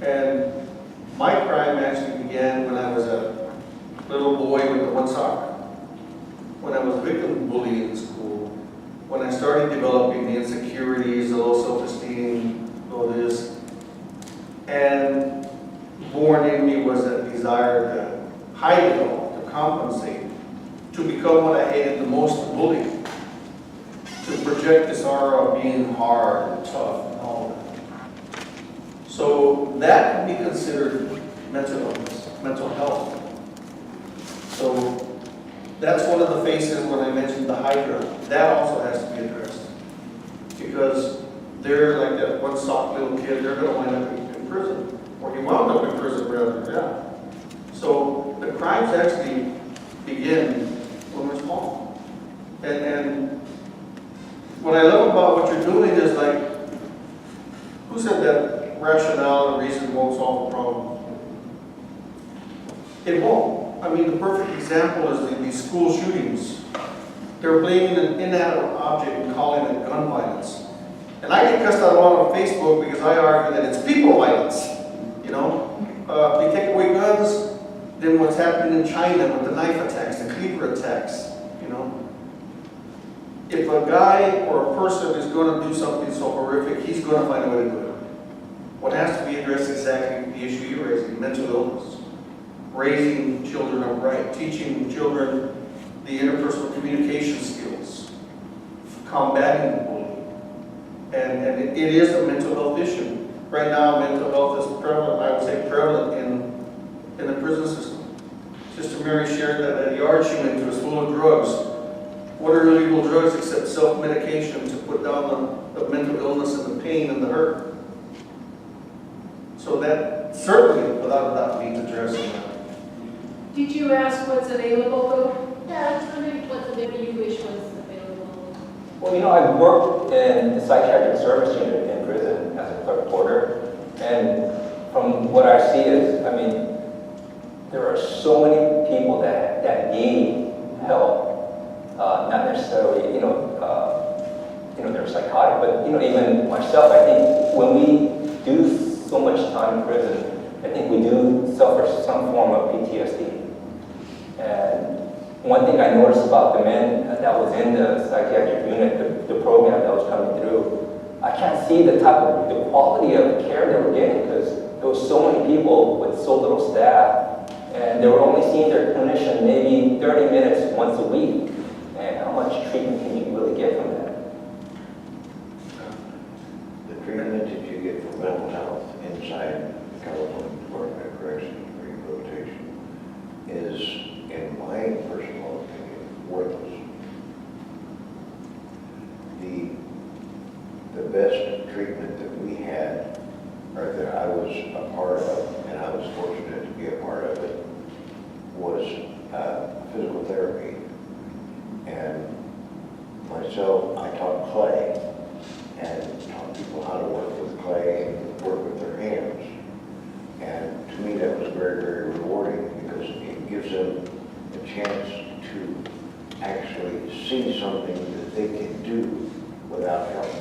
And my crime actually began when I was a little boy with the one sock. When I was victim of bullying in school. When I started developing the insecurities, the low self-esteem, all this. And born in me was a desire to hide it all, to compensate, to become what I hated the most, the bully. To project this aura of being hard and tough and all that. So that can be considered mental illness, mental health. So that's one of the faces when I mentioned the Hydra. That also has to be addressed. Because they're like that one soft little kid, they're going to wind up in prison. Or he wound up in prison rather, yeah. So the crimes actually begin when we're small. And what I love about what you're doing is like, who said that rationale and reason won't solve the problem? It won't. I mean, the perfect example is these school shootings. They're blaming an inanimate object and calling it gun violence. And I get cussed out a lot on Facebook because I argue that it's people violence. You know, they take away guns, then what's happening in China with the knife attacks, the cleaver attacks, you know. If a guy or a person is going to do something so horrific, he's going to find a way to do it. What has to be addressed is exactly the issue you're raising, mental illness. Raising children upright, teaching children the interpersonal communication skills, combating the bullying. And it is a mental health issue. Right now, mental health is prevalent, I would say prevalent in the prison system. Sister Mary shared that the yard she went to is full of drugs. What are illegal drugs except self-medication to put down the mental illness and the pain and the hurt? So that certainly, without a doubt, needs addressing that. Did you ask what's available though? Yeah, I was wondering what the baby you wish was available. Well, you know, I've worked in the psychiatric service unit in prison as a clerk porter, and from what I see is, I mean, there are so many people that need help, not necessarily, they're psychotic, but, even myself, I think when we do so much time in prison, I think we do suffer some form of PTSD. And one thing I noticed about the men that was in the psychiatric unit, the program that was coming through, I can't see the quality of care they were getting because there was so many people with so little staff, and they were only seeing their clinician maybe 30 minutes once a week. And how much treatment can you really get from that? The treatment that you get for mental health inside the California Department of Corrections and Rehabilitation is, in my personal opinion, worthless. The best treatment that we had, or that I was a part of, and I was fortunate to be a part of it, was physical therapy. And myself, I taught clay, and taught people how to work with clay and work with their hands. And to me, that was very, very rewarding because it gives them a chance to actually see something that they can do without help.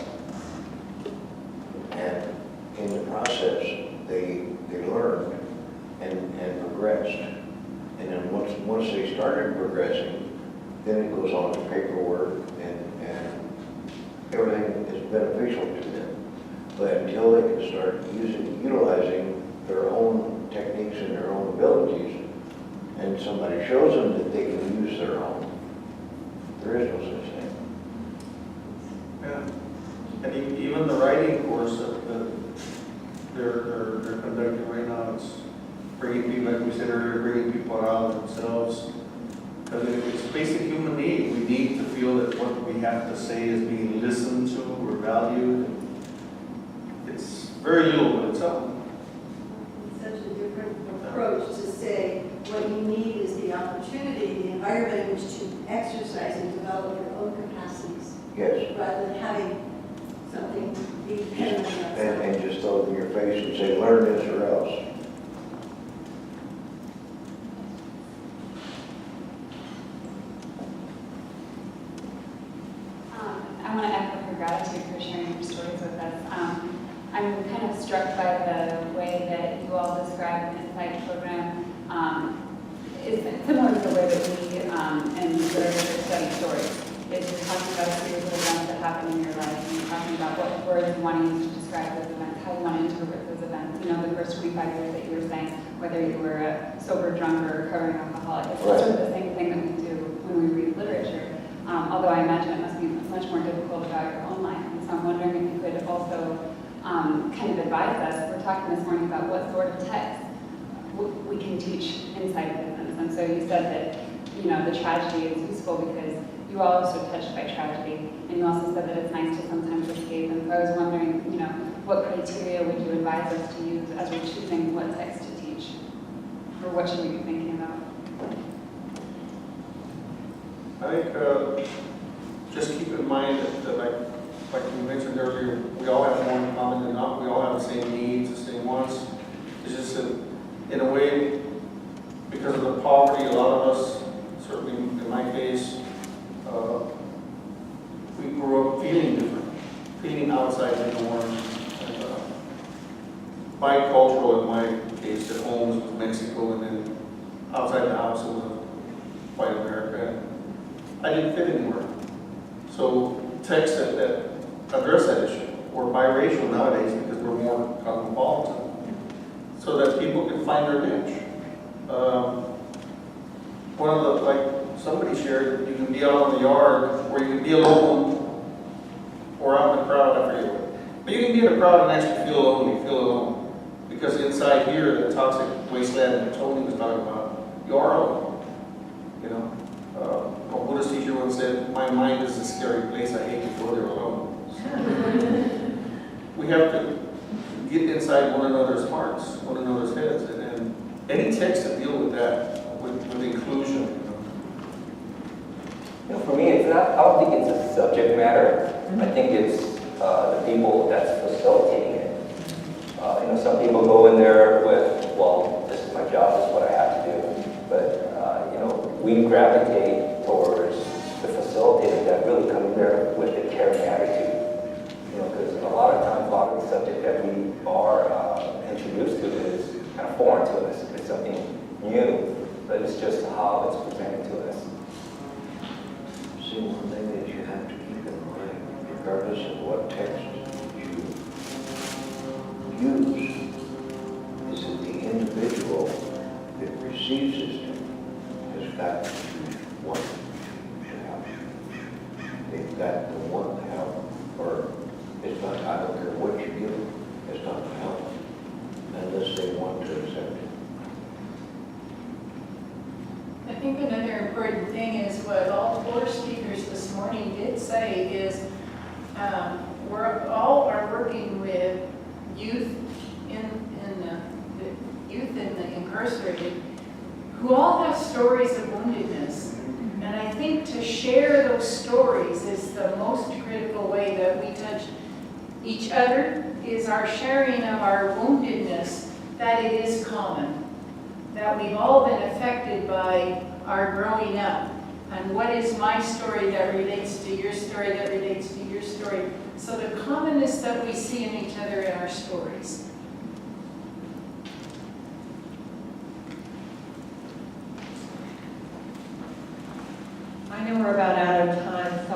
And in the process, they learned and progressed. And then once they started progressing, then it goes on to paperwork and everything is beneficial to them. But until they can start utilizing their own techniques and their own abilities, and somebody shows them that they can use their own, there is no such thing. And even the writing course that they're conducting right now, it's bringing people, like we said earlier, bringing people out of themselves. Because it's a basic human need. We need to feel that what we have to say is being listened to or valued. It's very little, but it's something. It's such a different approach to say what you need is the opportunity, the environment in which to exercise and develop your own capacities, Yes. rather than having something be dependent on something. And just throw it in your face and say, learn this or else. I want to echo her gratitude for sharing your stories with us. I'm kind of struck by the way that you all describe the Insight program. It's similar to the way that we in literature study stories. It's talking about a series of events that happen in your life, and you're talking about what words you want to use to describe those events, how you want to interpret those events. You know, the first 25 years that you were saying, whether you were a sober drunk or a recovering alcoholic, it's sort of the same thing that we do when we read literature. Although I imagine it must be much more difficult about your own life. And so I'm wondering if you could also kind of advise us. We're talking this morning about what sort of text we can teach inside business. And so you said that, you know, the tragedy is useful because you are also touched by tragedy. And you also said that it's nice to sometimes escape. And so I was wondering, you know, what criteria would you advise us to use as we're choosing what text to teach? Or what should we be thinking about? I think just keep in mind that like we mentioned earlier, we all have more in common than not. We all have the same needs, the same wants. It's just that in a way, because of the poverty, a lot of us, certainly in my case, we grew up feeling different, feeling outside the norm. And, bicultural in my case, at home was Mexico, and then outside the house it was white America. I didn't fit anywhere. So texts that address that issue, or biracial nowadays because we're more cosmopolitan, so that people can find their niche. One of the, like somebody shared, you can be out in the yard, or you can be alone, or out in the crowd, I forget what. But you can be in a crowd and actually feel alone, you feel alone. Because inside here, the toxic wasteland that Tony was talking about, you are alone, you know. A Buddhist teacher once said, my mind is a scary place, I hate to go there alone. We have to get inside one another's hearts, one another's heads, and any text that deal with that, with inclusion. You know, for me, it's not, I don't think it's a subject matter. I think it's the people that's facilitating it. You know, some people go in there with, well, this is my job, this is what I have to do. But, you know, we gravitate towards the facilitator that really comes there with a caring attitude. You know, because a lot of times, a lot of the subject that we are introduced to is kind of foreign to us. It's something new, but it's just how it's presented to us. See, one thing that you have to keep in mind, regardless of what text you use, is that the individual that receives this text has got to want to help. They've got to want to help, or it's not, I don't care what you give them, it's not to help unless they want to accept it. I think another important thing is what all four speakers this morning did say is we're all are working with youth in the incarcerated who all have stories of woundedness. And I think to share those stories is the most critical way that we touch each other, is our sharing of our woundedness, that it is common, that we've all been affected by our growing up. And what is my story that relates to your story, that relates to your story? So the commonness that we see in each other in our stories. I know we're about out of time, so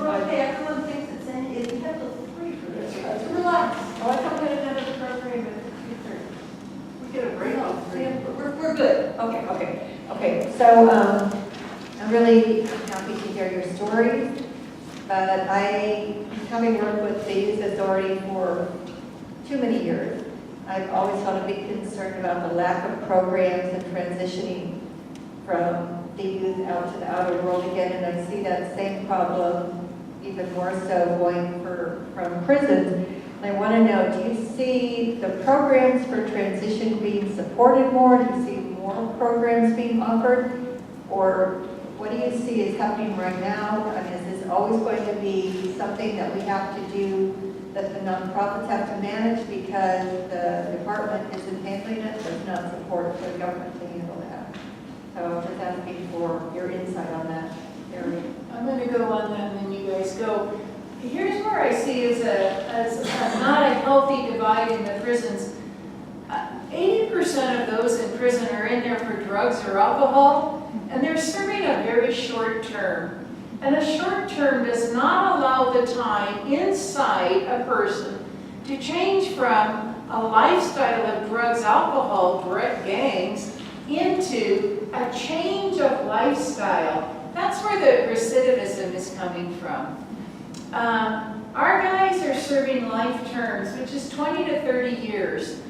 We're okay, everyone thinks it's in, if you have the free for this, so relax. Oh, I thought we had another program at 2:30. We get a break No, on three. we're good. Okay, so I'm really happy to hear your stories, but I having worked with the youth authority for too many years, I've always felt a big concern about the lack of programs and transitioning from the youth out to the outer world again, and I see that same problem even more so going from prisons. And I want to know, do you see the programs for transition being supported more? Do you see more programs being offered? Or what do you see is happening right now? I mean, is this always going to be something that we have to do, that the nonprofits have to manage because the department isn't handling it? There's not support for the government to handle that. So I'm just asking for your insight on that area. I'm going to go on that and then you guys go. Here's where I see as not a healthy divide in the prisons. 80% of those in prison are in there for drugs or alcohol, and they're serving a very short term. And a short term does not allow the time inside a person to change from a lifestyle of drugs, alcohol, gangs, into a change of lifestyle. That's where the recidivism is coming from. Our guys are serving life terms, which is 20 to 30 years.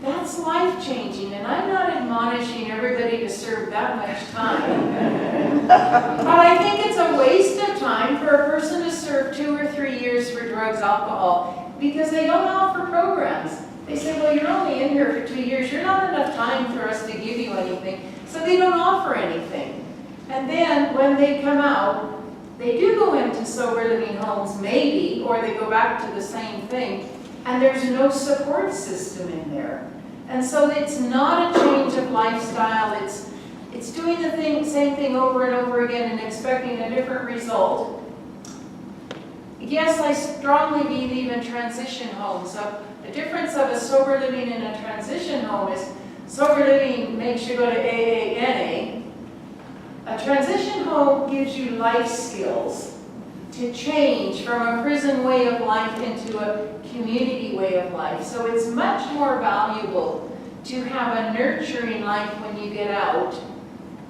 That's life-changing, and I'm not admonishing everybody to serve that much time. But I think it's a waste of time for a person to serve 2 or 3 years for drugs, alcohol, because they don't offer programs. They say, well, you're only in here for 2 years. You're not enough time for us to give you anything. So they don't offer anything. And then when they come out, they do go into sober living homes, maybe, or they go back to the same thing, and there's no support system in there. And so it's not a change of lifestyle. It's doing the same thing over and over again and expecting a different result. Yes, I strongly believe in transition homes. So the difference of a sober living and a transition home is sober living makes you go to AA, NA. A transition home gives you life skills to change from a prison way of life into a community way of life. So it's much more valuable to have a nurturing life when you get out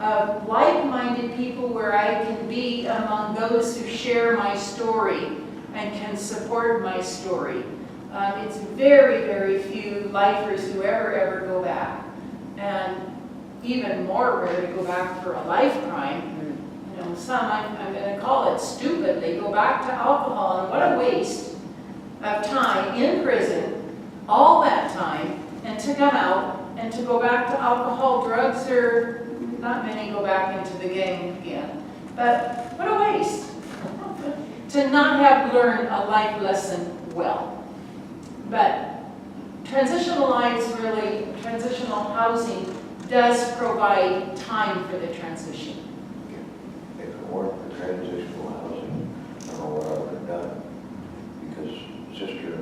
of like-minded people where I can be among those who share my story and can support my story. It's very, very few lifers who ever go back. And even more rare to go back for a life crime. You know, some, I'm going to call it stupid, they go back to alcohol, and what a waste of time in prison, all that time, and to come out and to go back to alcohol, drugs, or not many go back into the gang again. But what a waste to not have learned a life lesson well. But transitional lives really, transitional housing does provide time for the transition. If it weren't for transitional housing, I don't know what I would have done. Because sister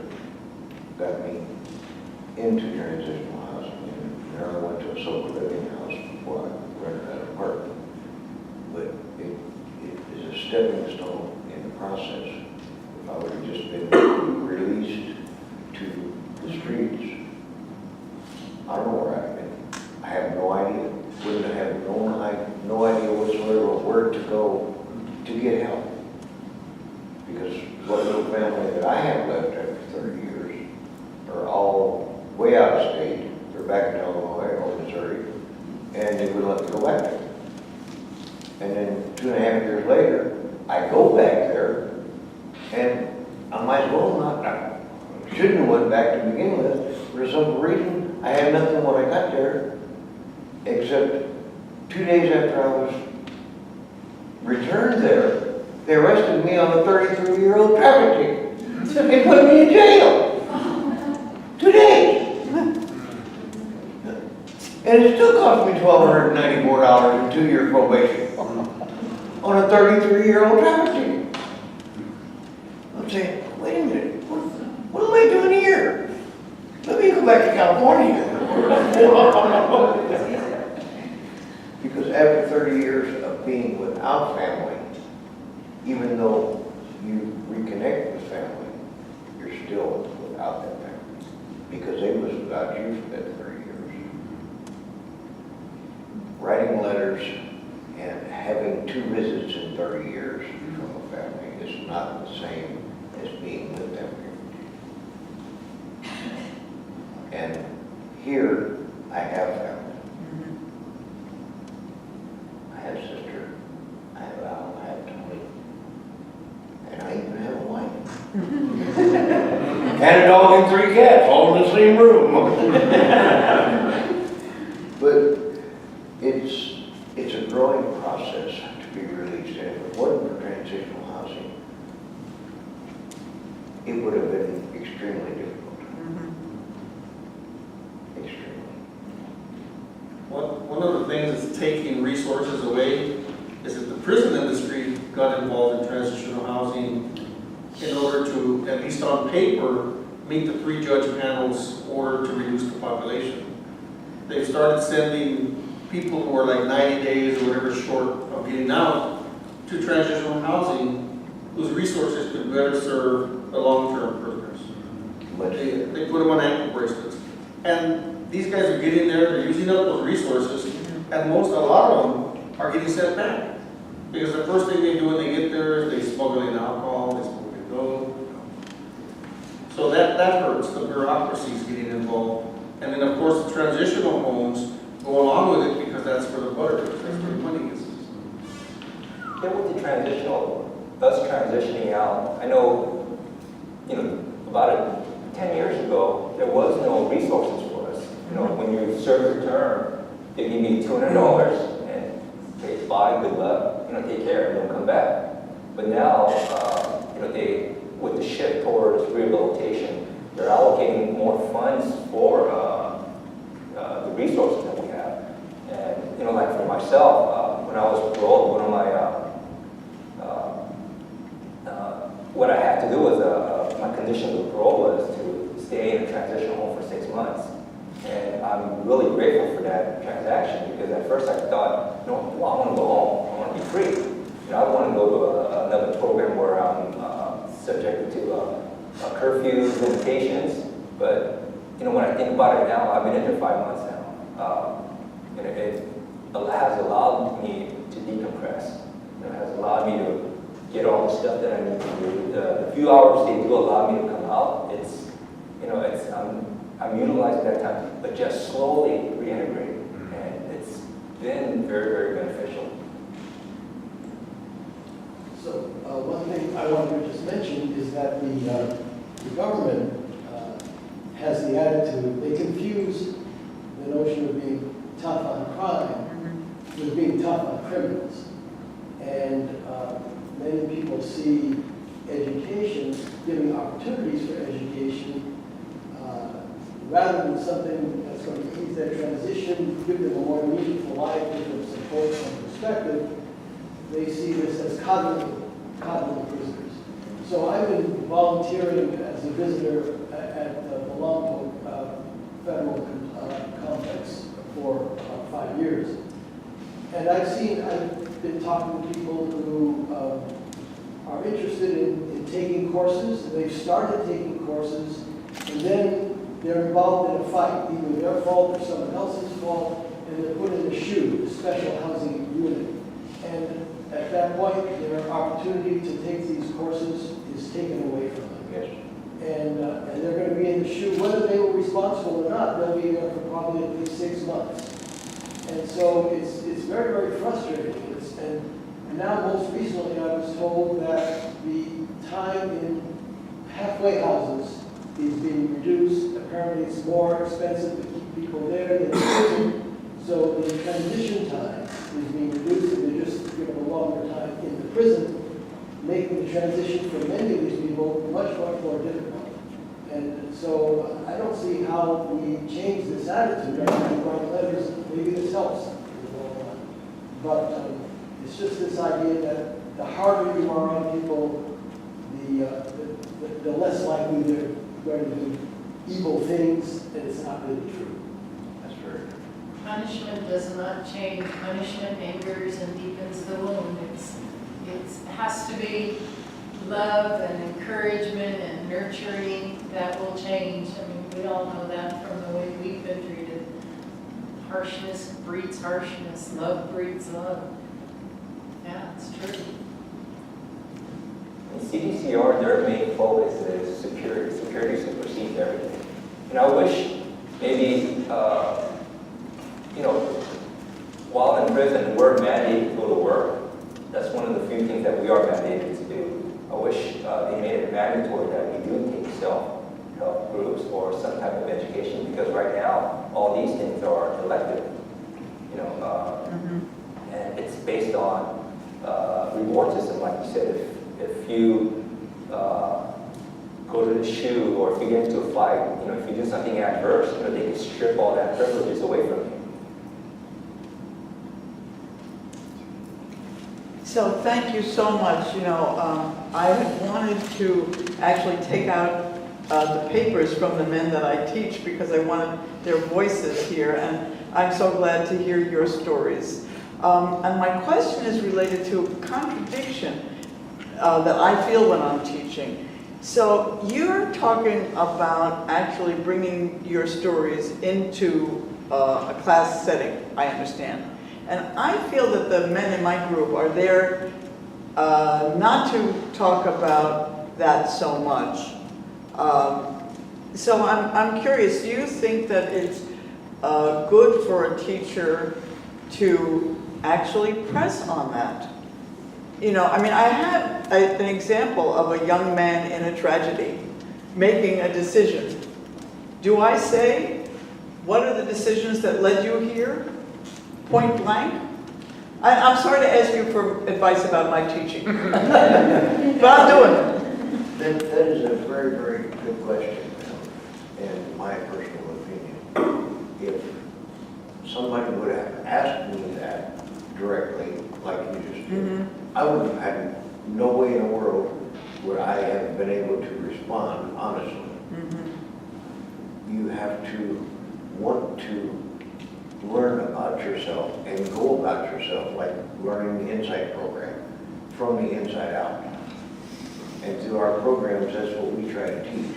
got me into transitional housing. And I went to a sober living house before I rented that apartment. But it is a stepping stone in the process. If I would have just been released to the streets, I don't know where I'd been. I have no idea. Wouldn't have no idea whatsoever where to go to get help. Because what little family that I have left after 30 years are all way out of state. They're back in Illinois or Missouri, and they wouldn't let me go back there. And then 2.5 years later, I go back there, and I might as well not. I shouldn't have went back to begin with. For some reason, I had nothing when I got there, except 2 days after I was returned there, they arrested me on a 33-year-old traffic ticket. They put me in jail. 2 days. And it still cost me $1,294 and 2-year probation on a 33-year-old traffic ticket. I'm saying, wait a minute, what am I doing here? Let me go back to California. Because after 30 years of being without family, even though you reconnect with family, you're still without that family. Because they was without you for that 30 years. Writing letters and having 2 visits in 30 years from a family is not the same as being Here, I have family. I have sister, I have Al, I have Tony, and I even have a wife. And a dog and 3 cats, all in the same room. But it's a growing process to be released, and if it wasn't for transitional housing, it would have been extremely difficult. Extremely. One of the things that's taking resources away is that the prison industry got involved in transitional housing in order to, at least on paper, meet the 3-judge panel's order to reduce the population. They've started sending people who are like 90 days or whatever short of getting out to transitional housing whose resources could better serve the long-term prisoners. But They put them on ankle bracelets. And these guys are getting there, they're using up those resources, and a lot of them are getting sent back. Because the first thing they do when they get there is they smuggle in alcohol, they smuggle in dope. So that hurts, the bureaucracy is getting involved. And then of course the transitional homes go along with it because that's where the butter is, that's where the money is. Yeah, with the us transitioning out, I know, about 10 years ago, there was no resources for us. When you serve your term, they give you $200 and say, bye, good luck, take care, and don't come back. But now, with the shift towards rehabilitation, they're allocating more funds for the resources that we have. And, like for myself, when I was paroled, one of my, what I had to do was, my condition of parole was to stay in a transitional home for 6 months. And I'm really grateful for that transaction because at first I thought, I want to go home, I want to be free. I want to go to another program where I'm subjected to curfew limitations. But, when I think about it now, I've been in there 5 months now. And it has allowed me to decompress. It has allowed me to get all the stuff that I need to do. The few hours they do allow me to come out, I'm utilizing that time, but just slowly reintegrate. And it's been very, very beneficial. So one thing I wanted to just mention is that the government has the attitude, they confuse the notion of being tough on crime with being tough on criminals. And many people see education, giving opportunities for education, rather than something that's going to ease their transition, give them a more meaningful life, give them support and perspective. They see this as cognitive prisoners. So I've been volunteering as a visitor at the Belompo Federal Complex for 5 years. And I've been talking to people who are interested in taking courses, and they've started taking courses, and then they're involved in a fight, either their fault or someone else's fault, and they're put in a SHU, the Special Housing Unit. And at that point, their opportunity to take these courses is taken away from them. yes, And they're going to be in the SHU, whether they were responsible or not, they'll be there for probably at least 6 months. And so it's very, very frustrating. And now most recently I was told that the time in halfway houses is being reduced. Apparently it's more expensive to keep people there than prison. So the transition time is being reduced, and they just give them a longer time in the prison, making the transition for many of these people much, much more difficult. And so I don't see how we change this attitude. I can write letters, maybe this helps in the long run. But it's just this idea that the harder you are on people, the less likely they're going to do evil things, and it's not really true. that's very true. Punishment does not change. Punishment angers and deepens the wound. It has to be love and encouragement and nurturing that will change. I mean, we all know that from the way we've been treated. Harshness breeds harshness. Love breeds love. Yeah, it's true. In CDCR, their main focus is security. Security supersedes everything. And I wish maybe you know, while in prison, we're mandated to go to work. That's one of the few things that we are mandated to do. I wish they made it mandatory that we do take self-help groups or some type of education, because right now, all these things are elective. You know, and it's based on reward system, like you said. If you go to the SHU, or if you get into a fight, you know, if you do something adverse, you know, they can strip all that privileges away from you. So thank you so much. You know, I had wanted to actually take out the papers from the men that I teach because I wanted their voices here, and I'm so glad to hear your stories. And my question is related to a contradiction that I feel when I'm teaching. So you're talking about actually bringing your stories into a class setting, I understand. And I feel that the men in my group are there not to talk about that so much. So I'm curious, do you think that it's good for a teacher to actually press on that? You know, I mean, I had an example of a young man in a tragedy making a decision. Do I say, what are the decisions that led you here? Point blank? I'm sorry to ask you for advice about my teaching, but I'll do it. That is a very, very good question, in my personal opinion. If somebody would have asked me that directly, like you just did, I would have had no way in the world would I have been able to respond honestly. You have to want to learn about yourself and go about yourself, like learning the Insight program, from the inside out. And through our programs, that's what we try to teach,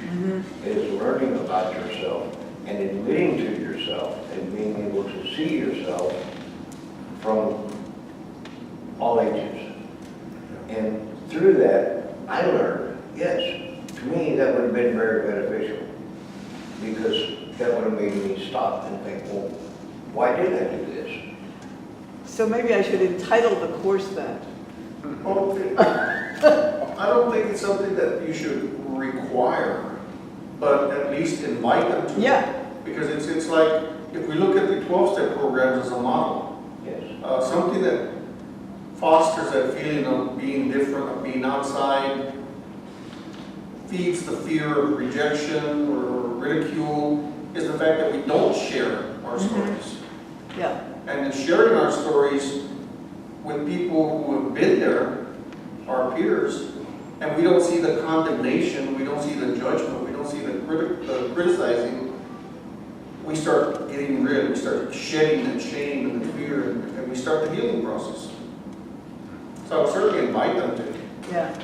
is learning about yourself and admitting to yourself and being able to see yourself from all ages. And through that, I learned, yes, to me that would have been very beneficial, because that would have made me stop and think, well, why did I do this? So maybe I should entitle the course that. Okay. I don't think it's something that you should require, but at least invite them to. Yeah. Because it's like, if we look at the 12-step programs as a model, Yes. something that fosters that feeling of being different, of being outside, feeds the fear of rejection or ridicule, is the fact that we don't share our stories. Yeah. And in sharing our stories with people who have been there, our peers, and we don't see the condemnation, we don't see the judgment, we don't see the criticizing, we start getting rid, we start shedding the shame and the fear, and we start the healing process. So I would certainly invite them to. Yeah.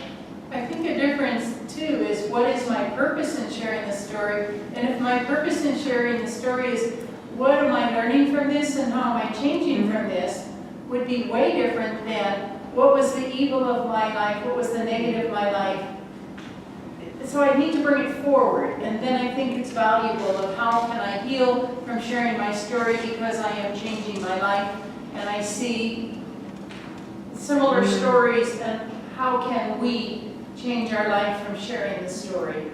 I think a difference too is, what is my purpose in sharing the story? And if my purpose in sharing the story is, what am I learning from this and how am I changing from this, would be way different than, what was the evil of my life, what was the negative of my life. So I need to bring it forward, and then I think it's valuable of how can I heal from sharing my story, because I am changing my life and I see similar stories, and how can we change our life from sharing the story.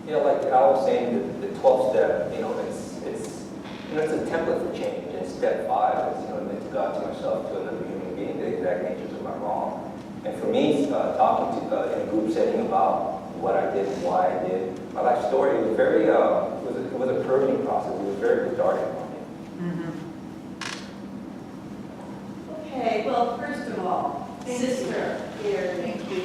Yeah, like Al was saying, the 12-step, you know, it's a template for change. And step 5 is, you know, admit to God, to myself, to another human being, the exact natures of my wrong. And for me, talking to in a group setting about what I did and why I did my life story, it was very, it was a purging process. It was very cathartic for me. Okay, well, first of all, sister here, Thank you.